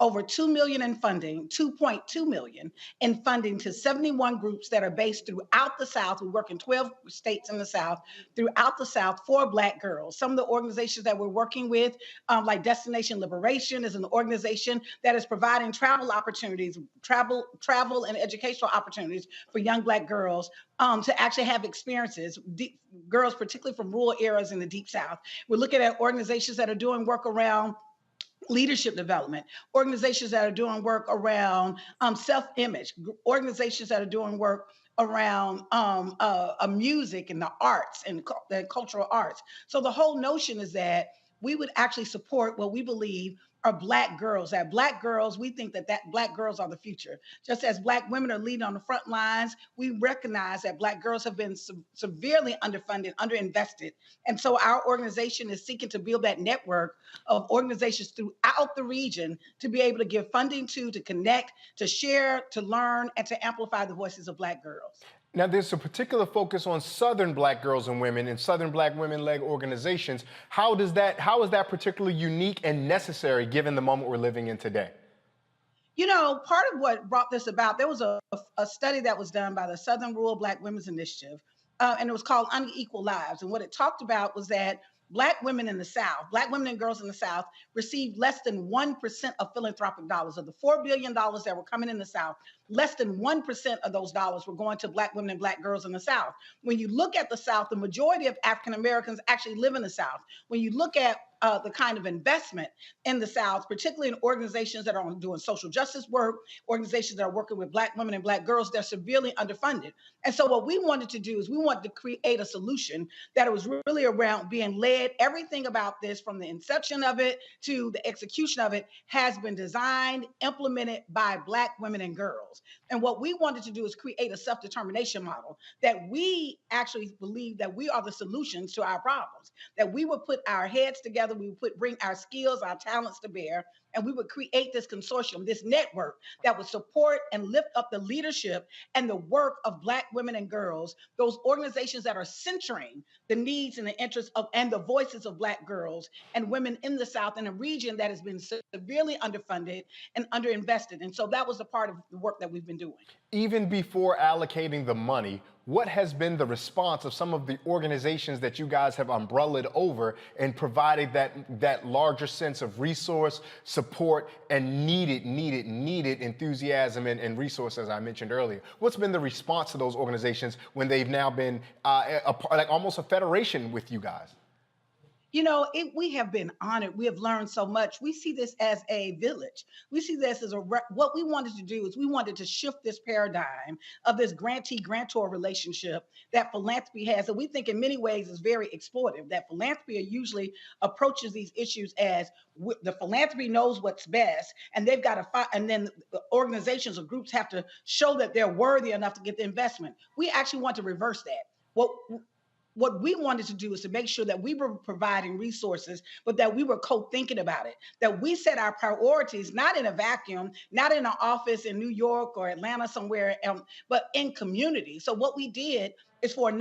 over $2 million in funding, $2.2 million in funding to 71 groups that are based throughout the South. We work in 12 states in the South, throughout the South, for Black girls. Some of the organizations that we're working with, like Destination Liberation, is an organization that is providing travel opportunities, travel and educational opportunities for young Black girls to actually have experiences, girls particularly from rural areas in the Deep South. We're looking at organizations that are doing work around leadership development, organizations that are doing work around self-image, organizations that are doing work around music and the arts and the cultural arts. So the whole notion is that we would actually support what we believe are Black girls. That Black girls, we think that Black girls are the future. Just as Black women are leading on the front lines, we recognize that Black girls have been severely underfunded, underinvested. And so our organization is seeking to build that network of organizations throughout the region to be able to give funding to connect, to share, to learn, and to amplify the voices of Black girls. Now, there's a particular focus on Southern Black girls and women and Southern Black women-led organizations. How is that particularly unique and necessary given the moment we're living in today? You know, part of what brought this about, there was a study that was done by the Southern Rural Black Women's Initiative, and it was called Unequal Lives. And what it talked about was that Black women in the South, Black women and girls in the South, received less than 1% of philanthropic dollars. Of the $4 billion that were coming in the South, less than 1% of those dollars were going to Black women and Black girls in the South. When you look at the South, the majority of African Americans actually live in the South. When you look at the kind of investment in the South, particularly in organizations that are doing social justice work, organizations that are working with Black women and Black girls, they're severely underfunded. And so what we wanted to do is we wanted to create a solution that was really around being led. Everything about this, from the inception of it to the execution of it, has been designed, implemented by Black women and girls. And what we wanted to do is create a self-determination model that we actually believe that we are the solutions to our problems, that we would put our heads together, we would bring our skills, our talents to bear, and we would create this consortium, this network that would support and lift up the leadership and the work of Black women and girls, those organizations that are centering the needs and the interests of and the voices of Black girls and women in the South, in a region that has been severely underfunded and underinvested. And so that was a part of the work that we've been doing. Even before allocating the money, what has been the response of some of the organizations that you guys have umbrellaed over and provided that larger sense of resource, support, and needed enthusiasm and resource, as I mentioned earlier? What's been the response to those organizations when they've now been like almost a federation with you guys? You know, we have been honored. We have learned so much. We see this as a village. We see this as what we wanted to do is we wanted to shift this paradigm of this grantee-grantor relationship that philanthropy has, that we think in many ways is very exploitive, that philanthropy usually approaches these issues as the philanthropy knows what's best, and they've got to fight, and then the organizations or groups have to show that they're worthy enough to get the investment. We actually want to reverse that. What we wanted to do is to make sure that we were providing resources, but that we were co-thinking about it, that we set our priorities, not in a vacuum, not in an office in New York or Atlanta somewhere, but in community. So what we did is for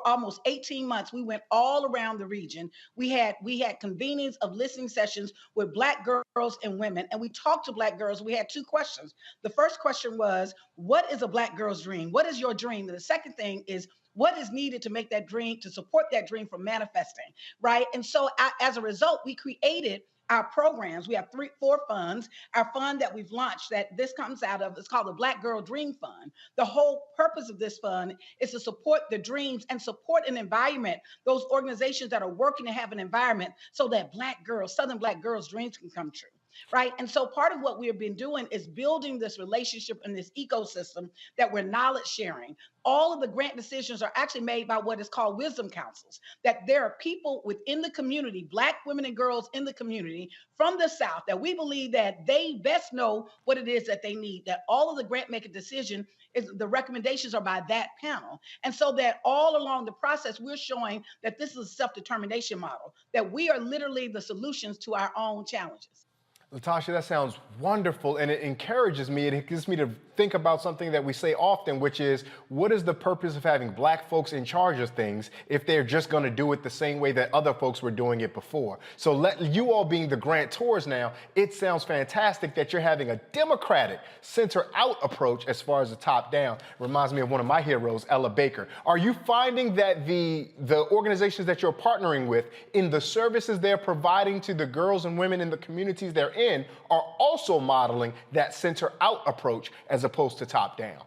almost 18 months, we went all around the region. We had convenings of listening sessions with Black girls and women, and we talked to Black girls. We had two questions. The first question was, what is a Black girl's dream? What is your dream? And the second thing is, what is needed to make that dream, to support that dream from manifesting, right? And so as a result, we created our programs. We have 4 funds. Our fund that we've launched that this comes out of is called the Black Girl Dream Fund. The whole purpose of this fund is to support the dreams and support an environment, those organizations that are working to have an environment so that Black girls, Southern Black girls' dreams can come true. Right. And so part of what we have been doing is building this relationship and this ecosystem that we're knowledge sharing. All of the grant decisions are actually made by what is called wisdom councils, that there are people within the community, Black women and girls in the community from the South, that we believe that they best know what it is that they need, that all of the grant making decision is the recommendations are by that panel. And so that all along the process, we're showing that this is a self-determination model, that we are literally the solutions to our own challenges. Latasha, that sounds wonderful, and it encourages me. It gets me to think about something that we say often, which is, what is the purpose of having Black folks in charge of things if they're just going to do it the same way that other folks were doing it before? So let you all being the grantors now, it sounds fantastic that you're having a democratic center-out approach as far as the top-down. Reminds me of one of my heroes, Ella Baker. Are you finding that the organizations that you're partnering with in the services they're providing to the girls and women in the communities they're in are also modeling that center-out approach as opposed to top-down?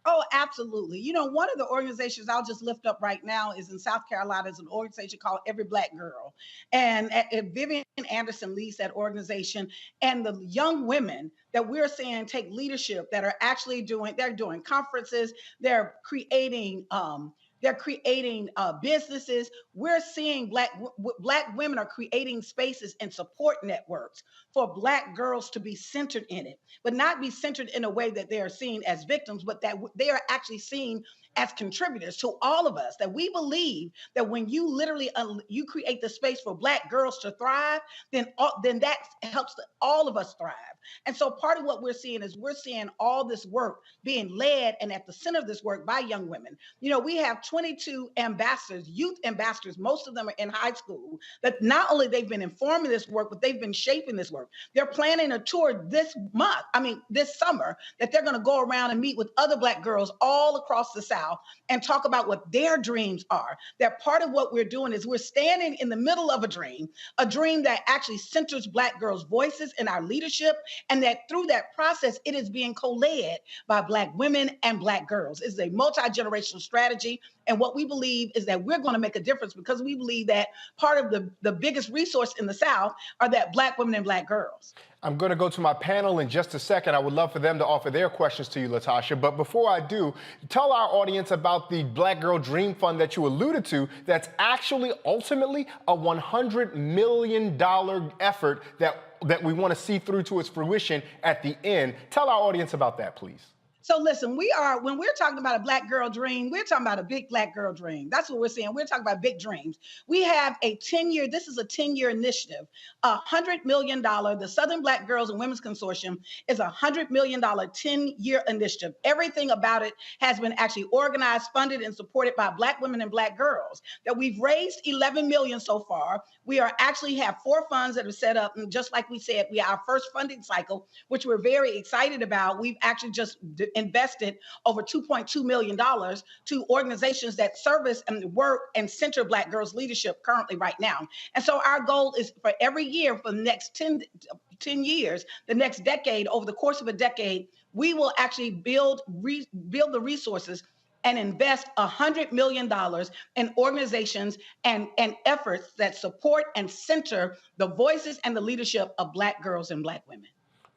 Oh, absolutely. You know, one of the organizations I'll just lift up right now is in South Carolina. Is an organization called Every Black Girl. And Vivian Anderson leads that organization. And the young women that we're seeing take leadership that are actually doing conferences, they're creating They're creating businesses. We're seeing Black women are creating spaces and support networks for Black girls to be centered in it, but not be centered in a way that they are seen as victims, but that they are actually seen as contributors to all of us. That we believe that when you literally you create the space for Black girls to thrive, then that helps all of us thrive. And so part of what we're seeing is we're seeing all this work being led and at the center of this work by young women. You know, we have 22 ambassadors, youth ambassadors. Most of them are in high school, that not only they've been informing this work, but they've been shaping this work. They're planning a tour this summer, that they're going to go around and meet with other Black girls all across the South and talk about what their dreams are. That part of what we're doing is we're standing in the middle of a dream that actually centers Black girls' voices in our leadership, and that through that process, it is being co-led by Black women and Black girls. It's a multi-generational strategy. And what we believe is that we're going to make a difference, because we believe that part of the biggest resource in the South are that Black women and Black girls. I'm going to go to my panel in just a second. I would love for them to offer their questions to you, Latasha. But before I do, tell our audience about the Black Girl Dream Fund that you alluded to, that's actually ultimately a $100 million effort that we want to see through to its fruition at the end. Tell our audience about that, please. So listen, when we're talking about a Black girl dream, we're talking about a big Black girl dream. That's what we're saying. We're talking about big dreams. We have this is a 10-year initiative, $100 million. The Southern Black Girls and Women's Consortium is a $100 million 10-year initiative. Everything about it has been actually organized, funded, and supported by Black women and Black girls. That we've raised $11 million so far. We actually have 4 funds that are set up. And just like we said, we our first funding cycle, which we're very excited about. We've actually just invested over $2.2 million to organizations that service and work and center Black girls' leadership currently right now. And so our goal is for every year for the next 10 years, the next decade, over the course of a decade, we will actually build the resources and invest $100 million in organizations and efforts that support and center the voices and the leadership of Black girls and Black women.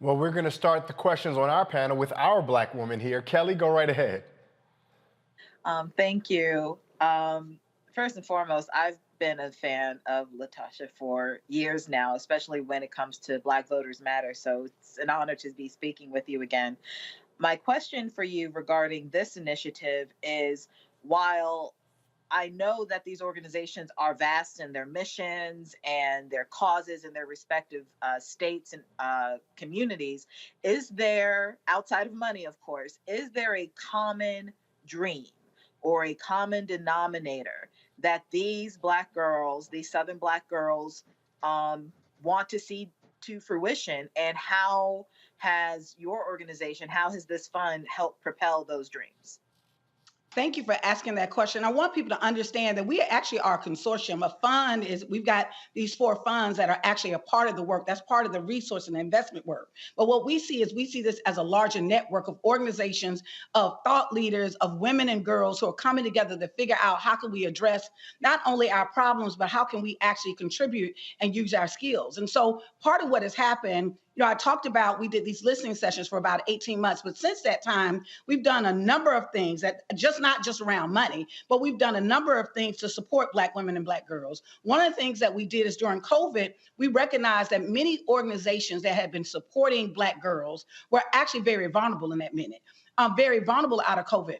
Well, we're going to start the questions on our panel with our Black woman here. Kelly, go right ahead. Thank you. First and foremost, I've been a fan of Latasha for years now, especially when it comes to Black Voters Matter. So it's an honor to be speaking with you again. My question for you regarding this initiative is, while I know that these organizations are vast in their missions and their causes in their respective states and communities, is there, outside of money, of course, is there a common dream or a common denominator that these Black girls, these Southern Black girls, want to see to fruition? And how has your organization, how has this fund helped propel those dreams? Thank you for asking that question. I want people to understand that we actually are a consortium. A fund is, we've got these 4 funds that are actually a part of the work. That's part of the resource and investment work. But what we see is we see this as a larger network of organizations, of thought leaders, of women and girls who are coming together to figure out how can we address not only our problems, but how can we actually contribute and use our skills. And so part of what has happened, you know, I talked about, we did these listening sessions for about 18 months, but since that time, we've done a number of things that not just around money, but we've done a number of things to support Black women and Black girls. One of the things that we did is during COVID, we recognized that many organizations that had been supporting Black girls were actually very vulnerable in that minute, very vulnerable out of COVID.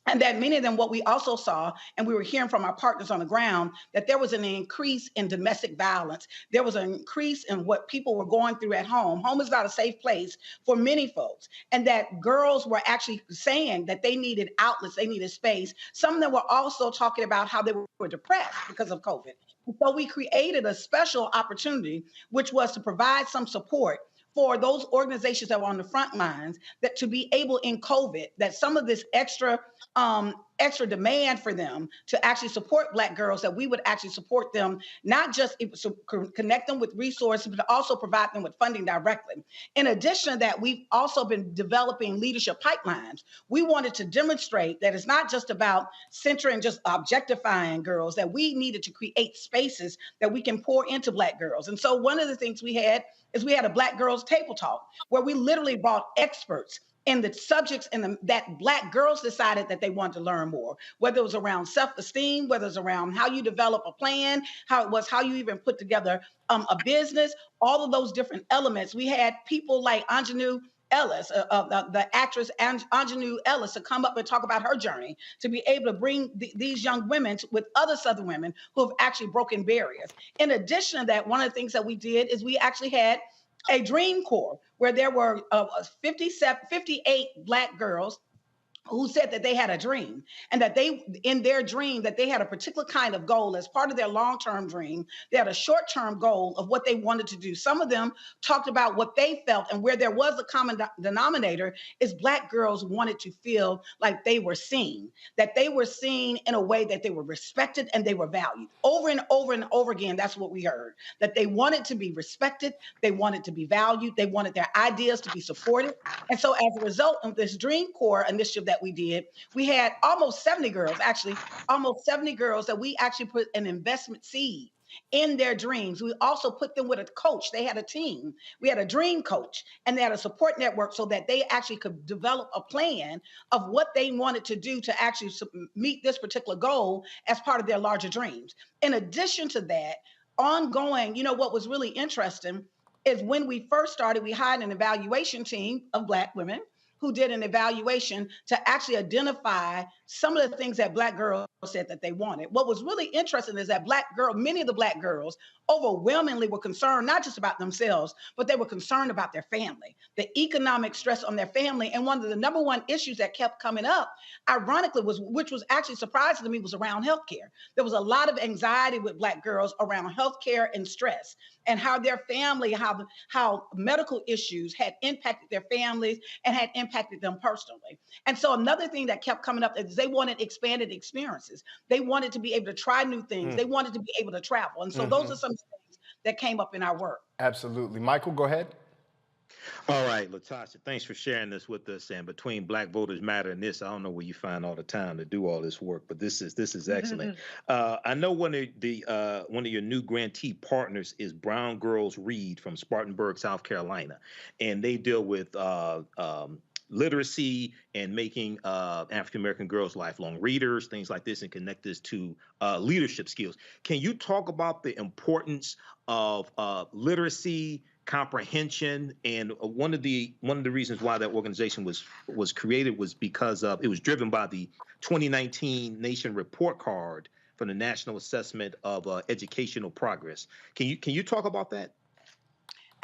And that many of them, what we also saw, and we were hearing from our partners on the ground, that there was an increase in domestic violence. There was an increase in what people were going through at home. Home is not a safe place for many folks. And that girls were actually saying that they needed outlets, they needed space. Some of them were also talking about how they were depressed because of COVID. And so we created a special opportunity, which was to provide some support for those organizations that were on the front lines, that to be able in COVID, that some of this extra demand for them to actually support Black girls, that we would actually support them, not just connect them with resources, but also provide them with funding directly. In addition to that, we've also been developing leadership pipelines. We wanted to demonstrate that it's not just about centering, just objectifying girls, that we needed to create spaces that we can pour into Black girls. And so one of the things we had is we had a Black Girls Table Talk, where we literally brought experts in the subjects that Black girls decided that they wanted to learn more, whether it was around self-esteem, whether it's around how you develop a plan, how you even put together a business, all of those different elements. We had people like Anjanou Ellis, the actress Anjanou Ellis, to come up and talk about her journey, to be able to bring these young women with other Southern women who have actually broken barriers. In addition to that, one of the things that we did is we actually had a dream corps where there were 58 Black girls who said that they had a dream, and that in their dream, that they had a particular kind of goal as part of their long-term dream. They had a short-term goal of what they wanted to do. Some of them talked about what they felt, and where there was a common denominator is Black girls wanted to feel like they were seen, that they were seen in a way that they were respected and they were valued. Over and over and over again, that's what we heard, that they wanted to be respected, they wanted to be valued, they wanted their ideas to be supported. And so as a result of this Dream Corps initiative that we did, we had almost 70 girls that we actually put an investment seed in their dreams. We also put them with a coach. They had a team. We had a dream coach, and they had a support network so that they actually could develop a plan of what they wanted to do to actually meet this particular goal as part of their larger dreams. In addition to that, ongoing, what was really interesting is when we first started, we hired an evaluation team of Black women who did an evaluation to actually identify some of the things that Black girls said that they wanted. What was really interesting is that many of the Black girls overwhelmingly were concerned not just about themselves, but they were concerned about their family, the economic stress on their family. And one of the number one issues that kept coming up, ironically, which was actually surprising to me, was around healthcare. There was a lot of anxiety with Black girls around healthcare and stress, and how their family, how medical issues had impacted their families and had impacted them personally. And so another thing that kept coming up is they wanted expanded experiences. They wanted to be able to try new things. They wanted to be able to travel. And so those are some things that came up in our work. Absolutely. Michael, go ahead. All right, Latasha, thanks for sharing this with us. And between Black Voters Matter and this, I don't know where you find all the time to do all this work, but this is excellent. I know one of your new grantee partners is Brown Girls Read from Spartanburg, South Carolina, and they deal with literacy and making African American girls lifelong readers, things like this, and connect this to leadership skills. Can you talk about the importance of literacy, comprehension? And one of the reasons why that organization was created was because it was driven by the 2019 Nation Report Card from the National Assessment of Educational Progress. Can you talk about that?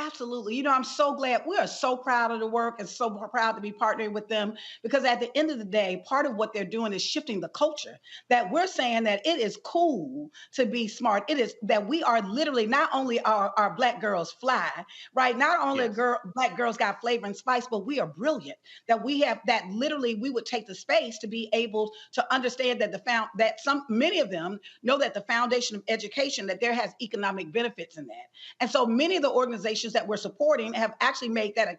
Absolutely. I'm so glad. We are so proud of the work and so proud to be partnering with them, because at the end of the day, part of what they're doing is shifting the culture, that we're saying that it is cool to be smart. It is that we are literally, not only are our Black girls fly, right? Not only Black girls got flavor and spice, but we are brilliant, that we have, that literally we would take the space to be able to understand that many of them know that the foundation of education, that there has economic benefits in that. And so many of the organizations that we're supporting have actually made that a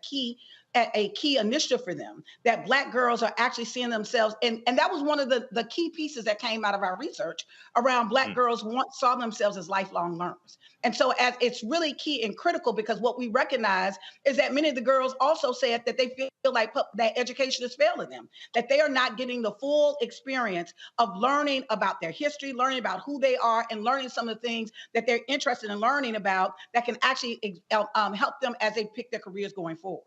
key initiative for them, that Black girls are actually seeing themselves. And that was one of the key pieces that came out of our research around Black girls saw themselves as lifelong learners. And so as it's really key and critical, because what we recognize is that many of the girls also said that they feel like that education is failing them, that they are not getting the full experience of learning about their history, learning about who they are, and learning some of the things that they're interested in learning about that can actually help them as they pick their careers going forward.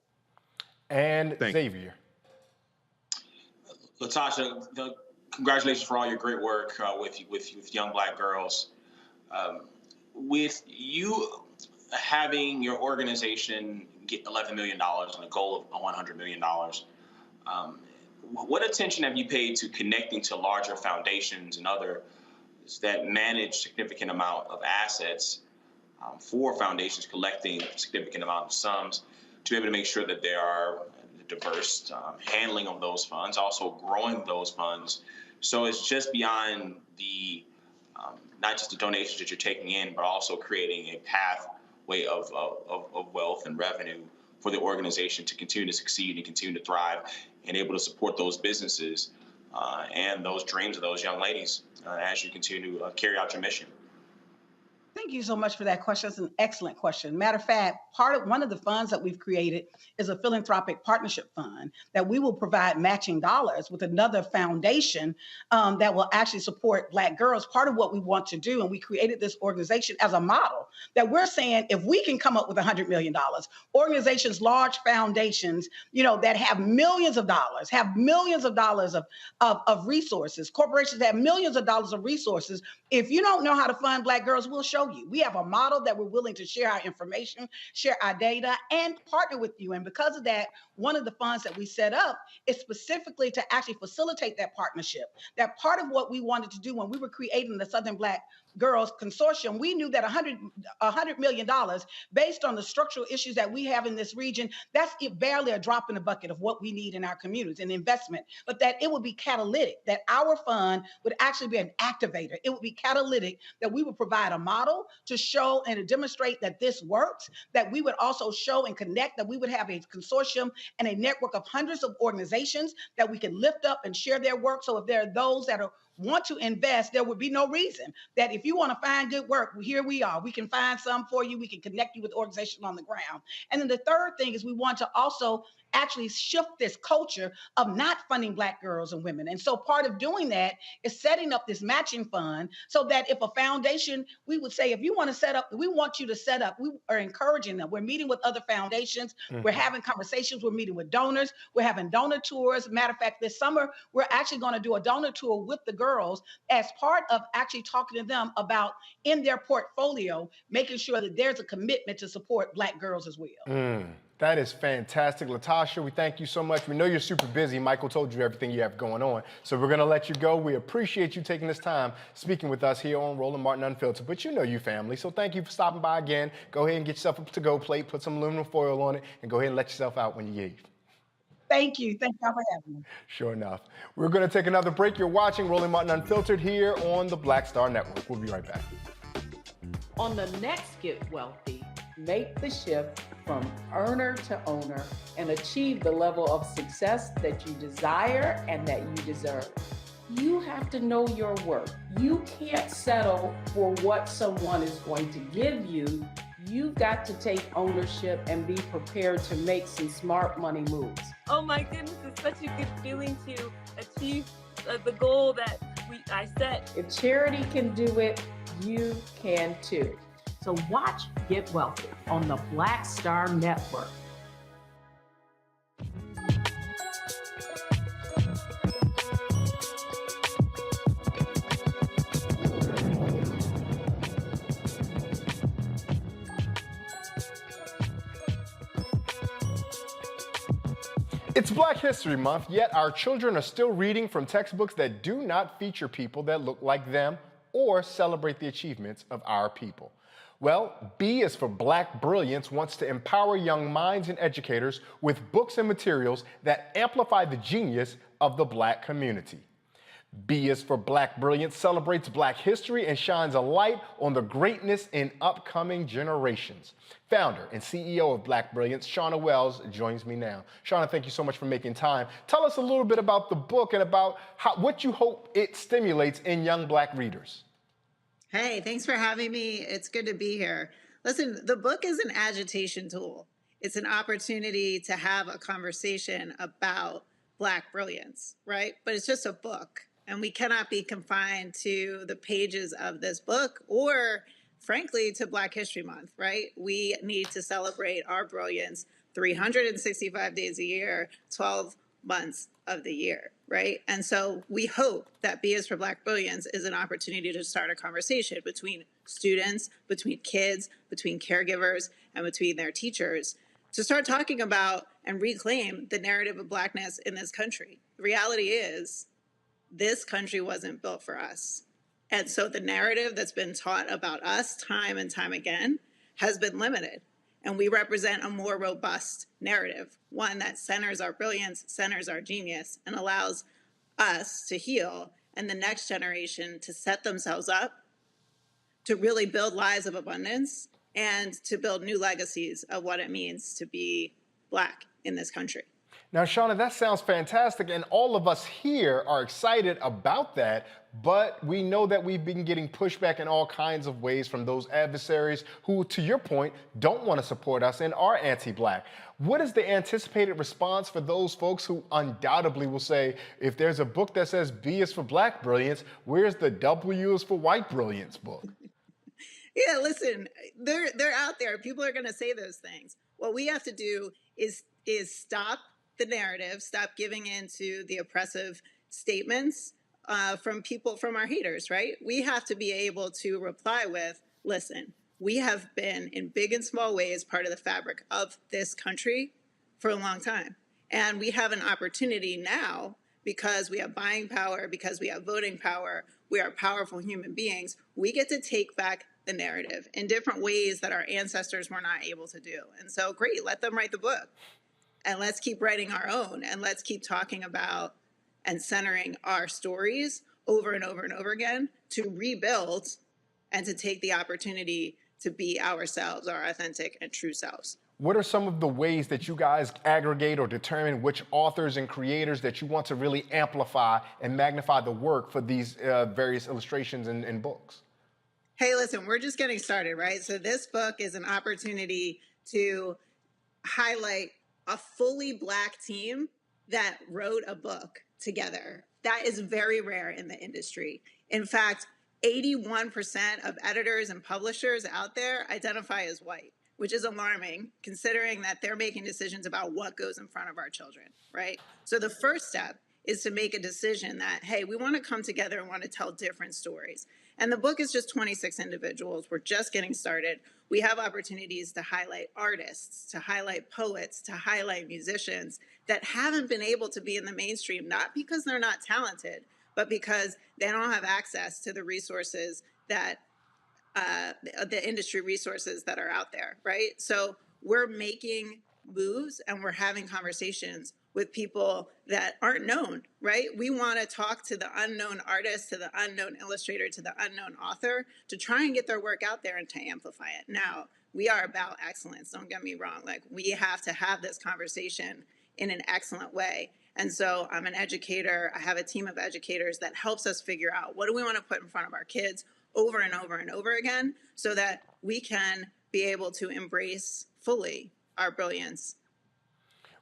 And Xavier. Latasha, congratulations for all your great work with young Black girls. With you having your organization get $11 million and a goal of $100 million, what attention have you paid to connecting to larger foundations and others that manage significant amount of assets for foundations collecting significant amount of sums to be able to make sure that there are diverse handling of those funds, also growing those funds? So it's just beyond the not just the donations that you're taking in, but also creating a pathway of wealth and revenue for the organization to continue to succeed and continue to thrive, and able to support those businesses and those dreams of those young ladies as you continue to carry out your mission. Thank you so much for that question. That's an excellent question. Matter of fact, one of the funds that we've created is a philanthropic partnership fund that we will provide matching dollars with another foundation that will actually support Black girls. Part of what we want to do, and we created this organization as a model, that we're saying if we can come up with $100 million, organizations, large foundations, that have millions of dollars of resources, corporations that have millions of dollars of resources. If you don't know how to fund Black girls, we'll show you. We have a model that we're willing to share our information, share our data, and partner with you. And because of that, one of the funds that we set up is specifically to actually facilitate that partnership. That part of what we wanted to do when we were creating the Southern Black Girls Consortium, we knew that $100 million, based on the structural issues that we have in this region, that's barely a drop in the bucket of what we need in our communities and investment, but that it would be catalytic, that our fund would actually be an activator. It would be catalytic, that we would provide a model to show and to demonstrate that this works, that we would also show and connect, that we would have a consortium and a network of hundreds of organizations that we can lift up and share their work. So if there are those that want to invest, there would be no reason that if you want to find good work, here we are. We can find some for you. We can connect you with organizations on the ground. And then the third thing is we want to also actually shift this culture of not funding Black girls and women. And so part of doing that is setting up this matching fund so that if a foundation, we would say, if you want to set up, we want you to set up, we are encouraging them. We're meeting with other foundations. We're having conversations. We're meeting with donors. We're having donor tours. Matter of fact, this summer, we're actually going to do a donor tour with the girls as part of actually talking to them about in their portfolio, making sure that there's a commitment to support Black girls as well. That is fantastic. Latasha, we thank you so much. We know you're super busy. Michael told you everything you have going on. So we're going to let you go. We appreciate you taking this time speaking with us here on Roland Martin Unfiltered. But you know you family. So thank you for stopping by again. Go ahead and get yourself a to-go plate, put some aluminum foil on it, and go ahead and let yourself out when you leave. Thank you. Thank you for having me. Sure enough. We're going to take another break. You're watching Roland Martin Unfiltered here on the Black Star Network. We'll be right back. On the next Get Wealthy, make the shift from earner to owner and achieve the level of success that you desire and that you deserve. You have to know your worth. You can't settle for what someone is going to give you. You've got to take ownership and be prepared to make some smart money moves. Oh my goodness, it's such a good feeling to achieve the goal that I set. If charity can do it, you can too. So watch Get Wealthy on the Black Star Network. It's Black History Month, yet our children are still reading from textbooks that do not feature people that look like them or celebrate the achievements of our people. Well, B is for Black Brilliance wants to empower young minds and educators with books and materials that amplify the genius of the Black community. B is for Black Brilliance celebrates Black history and shines a light on the greatness in upcoming generations. Founder and CEO of Black Brilliance, Shauna Wells, joins me now. Shauna, thank you so much for making time. Tell us a little bit about the book and about what you hope it stimulates in young Black readers. Hey, thanks for having me. It's good to be here. Listen, the book is an agitation tool. It's an opportunity to have a conversation about Black brilliance, right? But it's just a book. And we cannot be confined to the pages of this book or, frankly, to Black History Month, right? We need to celebrate our brilliance 365 days a year, 12 months of the year, right? And so we hope that B is for Black Brilliance is an opportunity to start a conversation between students, between kids, between caregivers, and between their teachers to start talking about and reclaim the narrative of Blackness in this country. The reality is, this country wasn't built for us. And so the narrative that's been taught about us time and time again has been limited. And we represent a more robust narrative, one that centers our brilliance, centers our genius, and allows us to heal and the next generation to set themselves up to really build lives of abundance and to build new legacies of what it means to be Black in this country. Now, Shauna, that sounds fantastic, and all of us here are excited about that, but we know that we've been getting pushback in all kinds of ways from those adversaries who, to your point, don't want to support us and are anti-Black. What is the anticipated response for those folks who undoubtedly will say, if there's a book that says B is for Black Brilliance, where's the W is for White Brilliance book? Yeah, listen, they're out there. People are going to say those things. What we have to do is stop the narrative, stop giving in to the oppressive statements from our haters, right? We have to be able to reply with, listen, we have been in big and small ways part of the fabric of this country for a long time. And we have an opportunity now because we have buying power, because we have voting power, we are powerful human beings. We get to take back the narrative in different ways that our ancestors were not able to do. And so great, let them write the book. And let's keep writing our own, and let's keep talking about and centering our stories over and over and over again to rebuild and to take the opportunity to be ourselves, our authentic and true selves. What are some of the ways that you guys aggregate or determine which authors and creators that you want to really amplify and magnify the work for these various illustrations and books? Hey, listen, we're just getting started, right? So this book is an opportunity to highlight a fully Black team that wrote a book together. That is very rare in the industry. In fact, 81% of editors and publishers out there identify as white, which is alarming considering that they're making decisions about what goes in front of our children, right? So the first step is to make a decision that, hey, we want to come together and want to tell different stories. And the book is just 26 individuals. We're just getting started. We have opportunities to highlight artists, to highlight poets, to highlight musicians that haven't been able to be in the mainstream, not because they're not talented, but because they don't have access to the resources that, the industry resources that are out there, right? So we're making moves and we're having conversations with people that aren't known, right? We want to talk to the unknown artist, to the unknown illustrator, to the unknown author, to try and get their work out there and to amplify it. Now, we are about excellence, don't get me wrong. Like, we have to have this conversation in an excellent way. And so I'm an educator. I have a team of educators that helps us figure out what do we want to put in front of our kids over and over and over again so that we can be able to embrace fully our brilliance.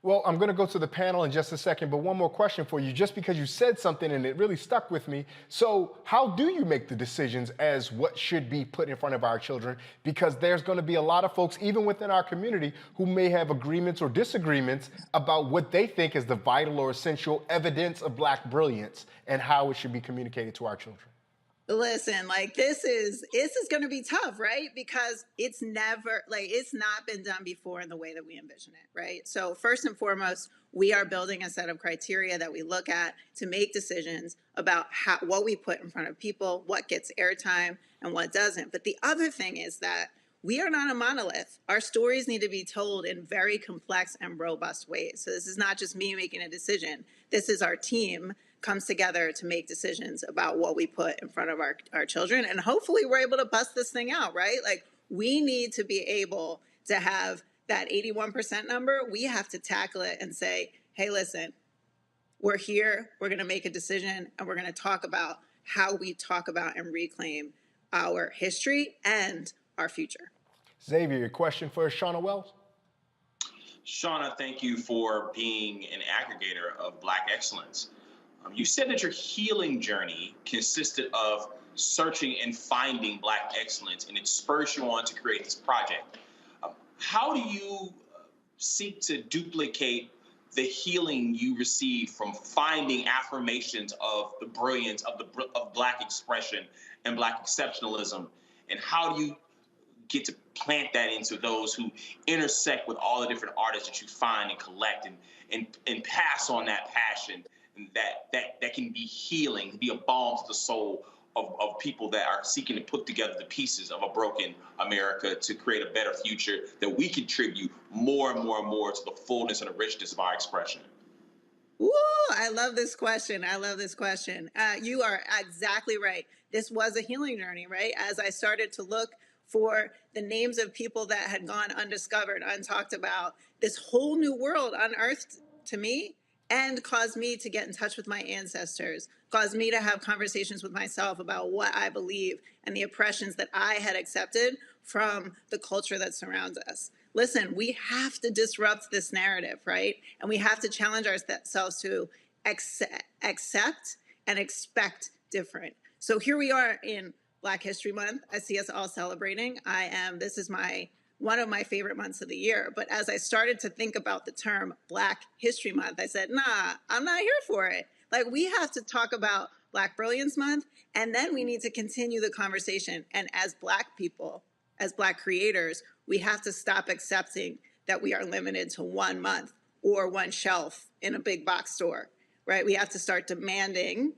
Well, I'm going to go to the panel in just a second, but one more question for you, just because you said something and it really stuck with me. So how do you make the decisions as what should be put in front of our children? Because there's going to be a lot of folks, even within our community, who may have agreements or disagreements about what they think is the vital or essential evidence of Black brilliance and how it should be communicated to our children. Listen, like this is going to be tough, right? Because it's not been done before in the way that we envision it, right? So first and foremost, we are building a set of criteria that we look at to make decisions about what we put in front of people, what gets airtime and what doesn't. But the other thing is that we are not a monolith. Our stories need to be told in very complex and robust ways. So this is not just me making a decision. This is our team comes together to make decisions about what we put in front of our children. And hopefully we're able to bust this thing out, right? Like, we need to be able to have that 81% number. We have to tackle it and say, hey, listen, we're here, we're gonna make a decision, and we're gonna talk about how we talk about and reclaim our history and our future. Xavier, a question for Shauna Wells? Shauna, thank you for being an aggregator of Black excellence. You said that your healing journey consisted of searching and finding Black excellence, and it spurs you on to create this project. How do you seek to duplicate the healing you receive from finding affirmations of the brilliance of Black expression and Black exceptionalism? And how do you get to plant that into those who intersect with all the different artists that you find and collect and pass on that passion? That can be healing, be a balm to the soul of people that are seeking to put together the pieces of a broken America to create a better future that we contribute more and more and more to the fullness and the richness of our expression. Woo, I love this question. I love this question. You are exactly right. This was a healing journey, right? As I started to look for the names of people that had gone undiscovered, untalked about, this whole new world unearthed to me and caused me to get in touch with my ancestors, caused me to have conversations with myself about what I believe and the oppressions that I had accepted from the culture that surrounds us. Listen, we have to disrupt this narrative, right? And we have to challenge ourselves to accept and expect different. So here we are in Black History Month. I see us all celebrating. This is one of my favorite months of the year. But as I started to think about the term Black History Month, I said, nah, I'm not here for it. Like, we have to talk about Black Brilliance Month, and then we need to continue the conversation. And as Black people, as Black creators, we have to stop accepting that we are limited to 1 month or one shelf in a big box store, right? We have to start demanding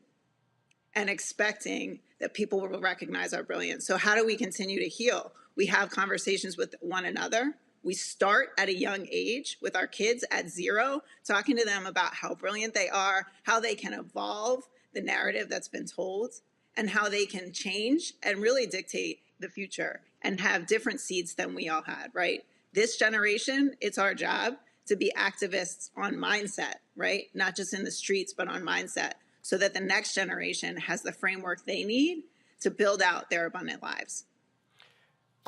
and expecting that people will recognize our brilliance. So how do we continue to heal? We have conversations with one another. We start at a young age with our kids at 0, talking to them about how brilliant they are, how they can evolve the narrative that's been told, and how they can change and really dictate the future and have different seeds than we all had, right? This generation, it's our job to be activists on mindset, right? Not just in the streets, but on mindset, so that the next generation has the framework they need to build out their abundant lives.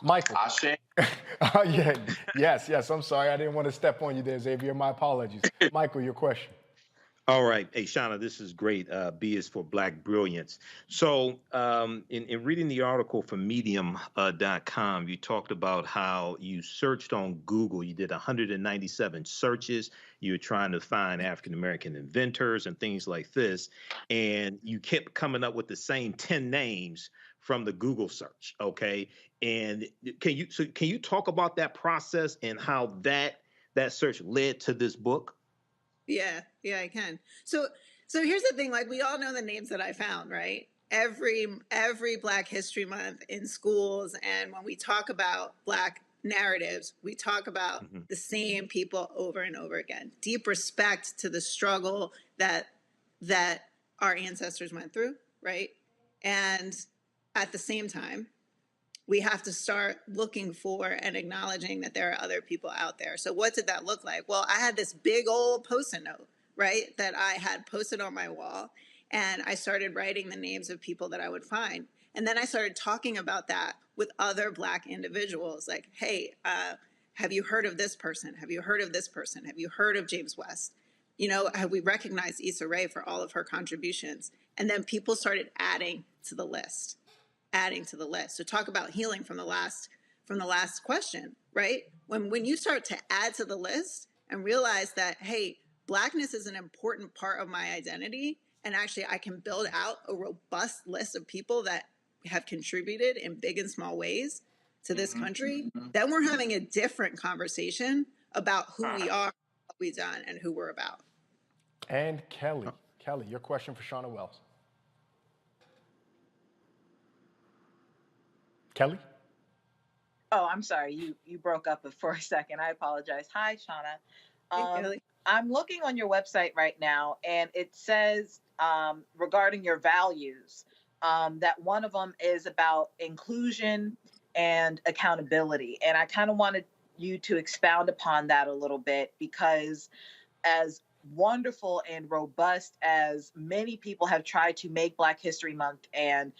Michael. Yes. I'm sorry. I didn't want to step on you there, Xavier. My apologies. Michael, your question. All right. Hey, Shauna, this is great. B is for Black Brilliance. So in reading the article from medium.com, you talked about how you searched on Google. You did 197 searches. You were trying to find African-American inventors and things like this. And you kept coming up with the same 10 names from the Google search. OK, and can you talk about that process and how that search led to this book? Yeah, I can. So here's the thing, like, we all know the names that I found, right? Every Black History Month in schools, and when we talk about Black narratives, we talk about the same people over and over again. Deep respect to the struggle that our ancestors went through, right? And at the same time, we have to start looking for and acknowledging that there are other people out there. So what did that look like? Well, I had this big old Post-it note, right, that I had posted on my wall. And I started writing the names of people that I would find. And then I started talking about that with other Black individuals. Like, hey, have you heard of this person? Have you heard of this person? Have you heard of James West? You know, have we recognized Issa Rae for all of her contributions? And then people started adding to the list. So talk about healing from the last question, right? When you start to add to the list and realize that, hey, Blackness is an important part of my identity, and actually I can build out a robust list of people that have contributed in big and small ways to this country, then we're having a different conversation about who we are, what we've done, and who we're about. And Kelly, your question for Shauna Wells. Kelly? Oh, I'm sorry. You broke up for a second. I apologize. Hi, Shauna. Kelly. I'm looking on your website right now, and it says regarding your values that one of them is about inclusion and accountability. And I kind of wanted you to expound upon that a little bit, because as wonderful and robust as many people have tried to make Black History Month and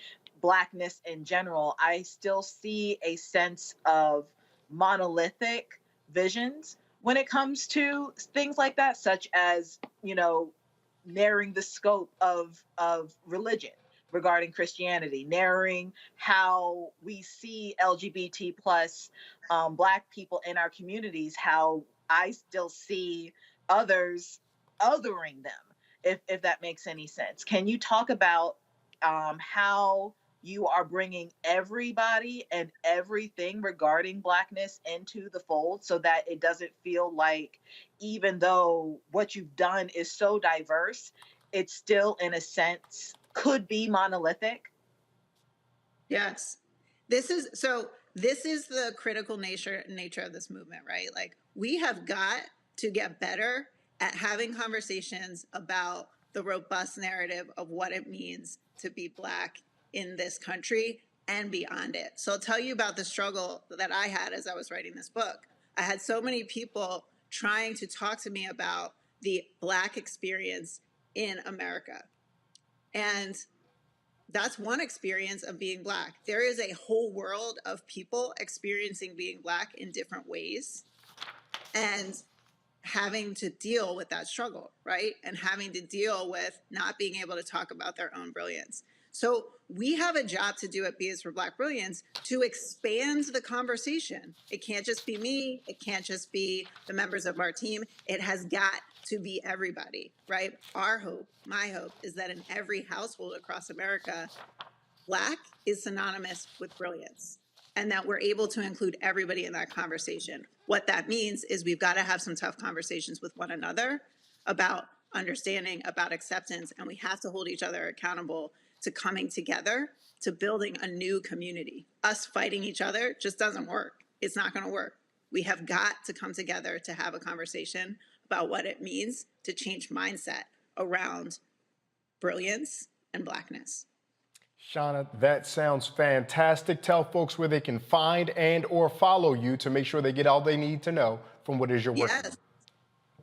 Blackness in general, I still see a sense of monolithic visions when it comes to things like that, such as, narrowing the scope of religion regarding Christianity, narrowing how we see LGBT plus Black people in our communities, how I still see others othering them, if that makes any sense. Can you talk about how you are bringing everybody and everything regarding Blackness into the fold, so that it doesn't feel like, even though what you've done is so diverse, it still, in a sense, could be monolithic? Yes. This is the critical nature of this movement, right? Like, we have got to get better at having conversations about the robust narrative of what it means to be Black in this country and beyond it. So I'll tell you about the struggle that I had as I was writing this book. I had so many people trying to talk to me about the Black experience in America. And that's one experience of being Black. There is a whole world of people experiencing being Black in different ways and having to deal with that struggle, right? And having to deal with not being able to talk about their own brilliance. So we have a job to do at B is for Black Brilliance to expand the conversation. It can't just be me. It can't just be the members of our team. It has got to be everybody, right? Our hope, my hope, is that in every household across America, Black is synonymous with brilliance, and that we're able to include everybody in that conversation. What that means is we've got to have some tough conversations with one another about understanding, about acceptance, and we have to hold each other accountable to coming together, to building a new community. Us fighting each other just doesn't work. It's not going to work. We have got to come together to have a conversation about what it means to change mindset around brilliance and Blackness. Shauna, that sounds fantastic. Tell folks where they can find and or follow you to make sure they get all they need to know from what is your work. Yes.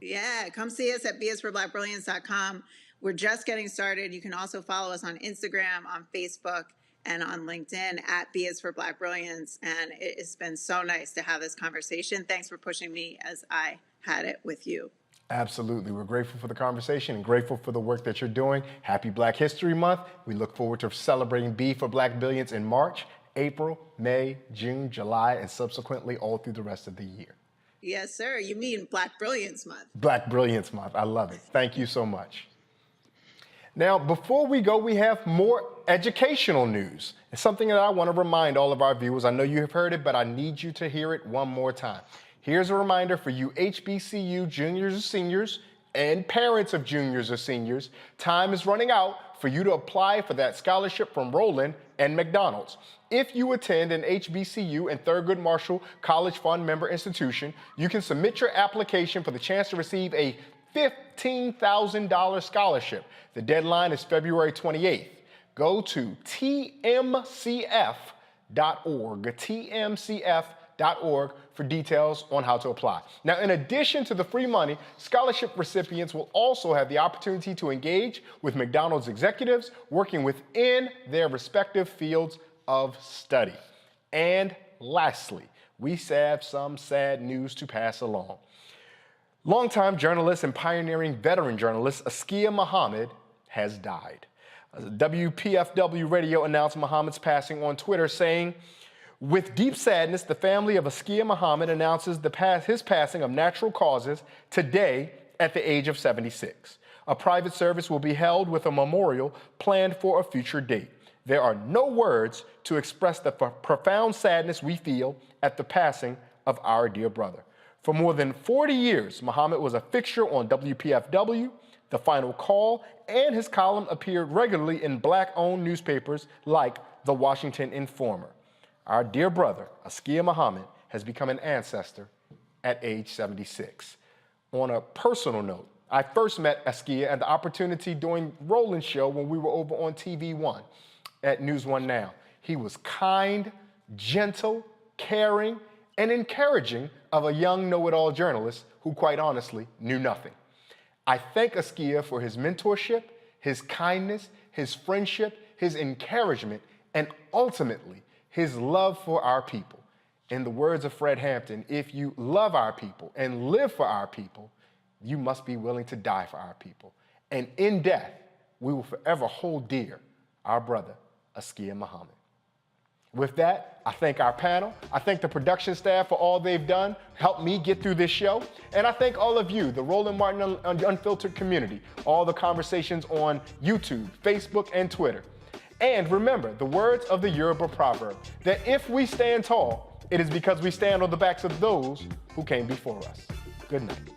Yeah, come see us at bisforblackbrilliance.com. We're just getting started. You can also follow us on Instagram, on Facebook, and on LinkedIn at B is for Black Brilliance. And it's been so nice to have this conversation. Thanks for pushing me as I had it with you. Absolutely. We're grateful for the conversation and grateful for the work that you're doing. Happy Black History Month. We look forward to celebrating B for Black Brilliance in March, April, May, June, July, and subsequently all through the rest of the year. Yes, sir. You mean Black Brilliance Month. Black Brilliance Month. I love it. Thank you so much. Now, before we go, we have more educational news. It's something that I want to remind all of our viewers. I know you have heard it, but I need you to hear it one more time. Here's a reminder for you HBCU juniors or seniors and parents of juniors or seniors. Time is running out for you to apply for that scholarship from Roland and McDonald's. If you attend an HBCU and Thurgood Marshall College Fund member institution, you can submit your application for the chance to receive a $15,000 scholarship. The deadline is February 28th. Go to tmcf.org for details on how to apply. Now, in addition to the free money, scholarship recipients will also have the opportunity to engage with McDonald's executives working within their respective fields of study. And lastly, we have some sad news to pass along. Longtime journalist and pioneering veteran journalist Askiyah Muhammad has died. WPFW Radio announced Muhammad's passing on Twitter, saying, "With deep sadness, the family of Askiyah Muhammad announces his passing of natural causes today at the age of 76. A private service will be held with a memorial planned for a future date. There are no words to express the profound sadness we feel at the passing of our dear brother." For more than 40 years, Muhammad was a fixture on WPFW, The Final Call, and his column appeared regularly in Black-owned newspapers like The Washington Informer. Our dear brother, Askiyah Muhammad, has become an ancestor at age 76. On a personal note, I first met Askiyah at the opportunity during Roland's show when we were over on TV1 at News One Now. He was kind, gentle, caring, and encouraging of a young know-it-all journalist who quite honestly knew nothing. I thank Askiyah for his mentorship, his kindness, his friendship, his encouragement, and ultimately his love for our people. In the words of Fred Hampton, if you love our people and live for our people, you must be willing to die for our people. And in death, we will forever hold dear our brother, Askiyah Muhammad. With that, I thank our panel. I thank the production staff for all they've done, helped me get through this show. And I thank all of you, the Roland Martin Unfiltered community, all the conversations on YouTube, Facebook, and Twitter. And remember the words of the Yoruba proverb, that if we stand tall, it is because we stand on the backs of those who came before us. Good night.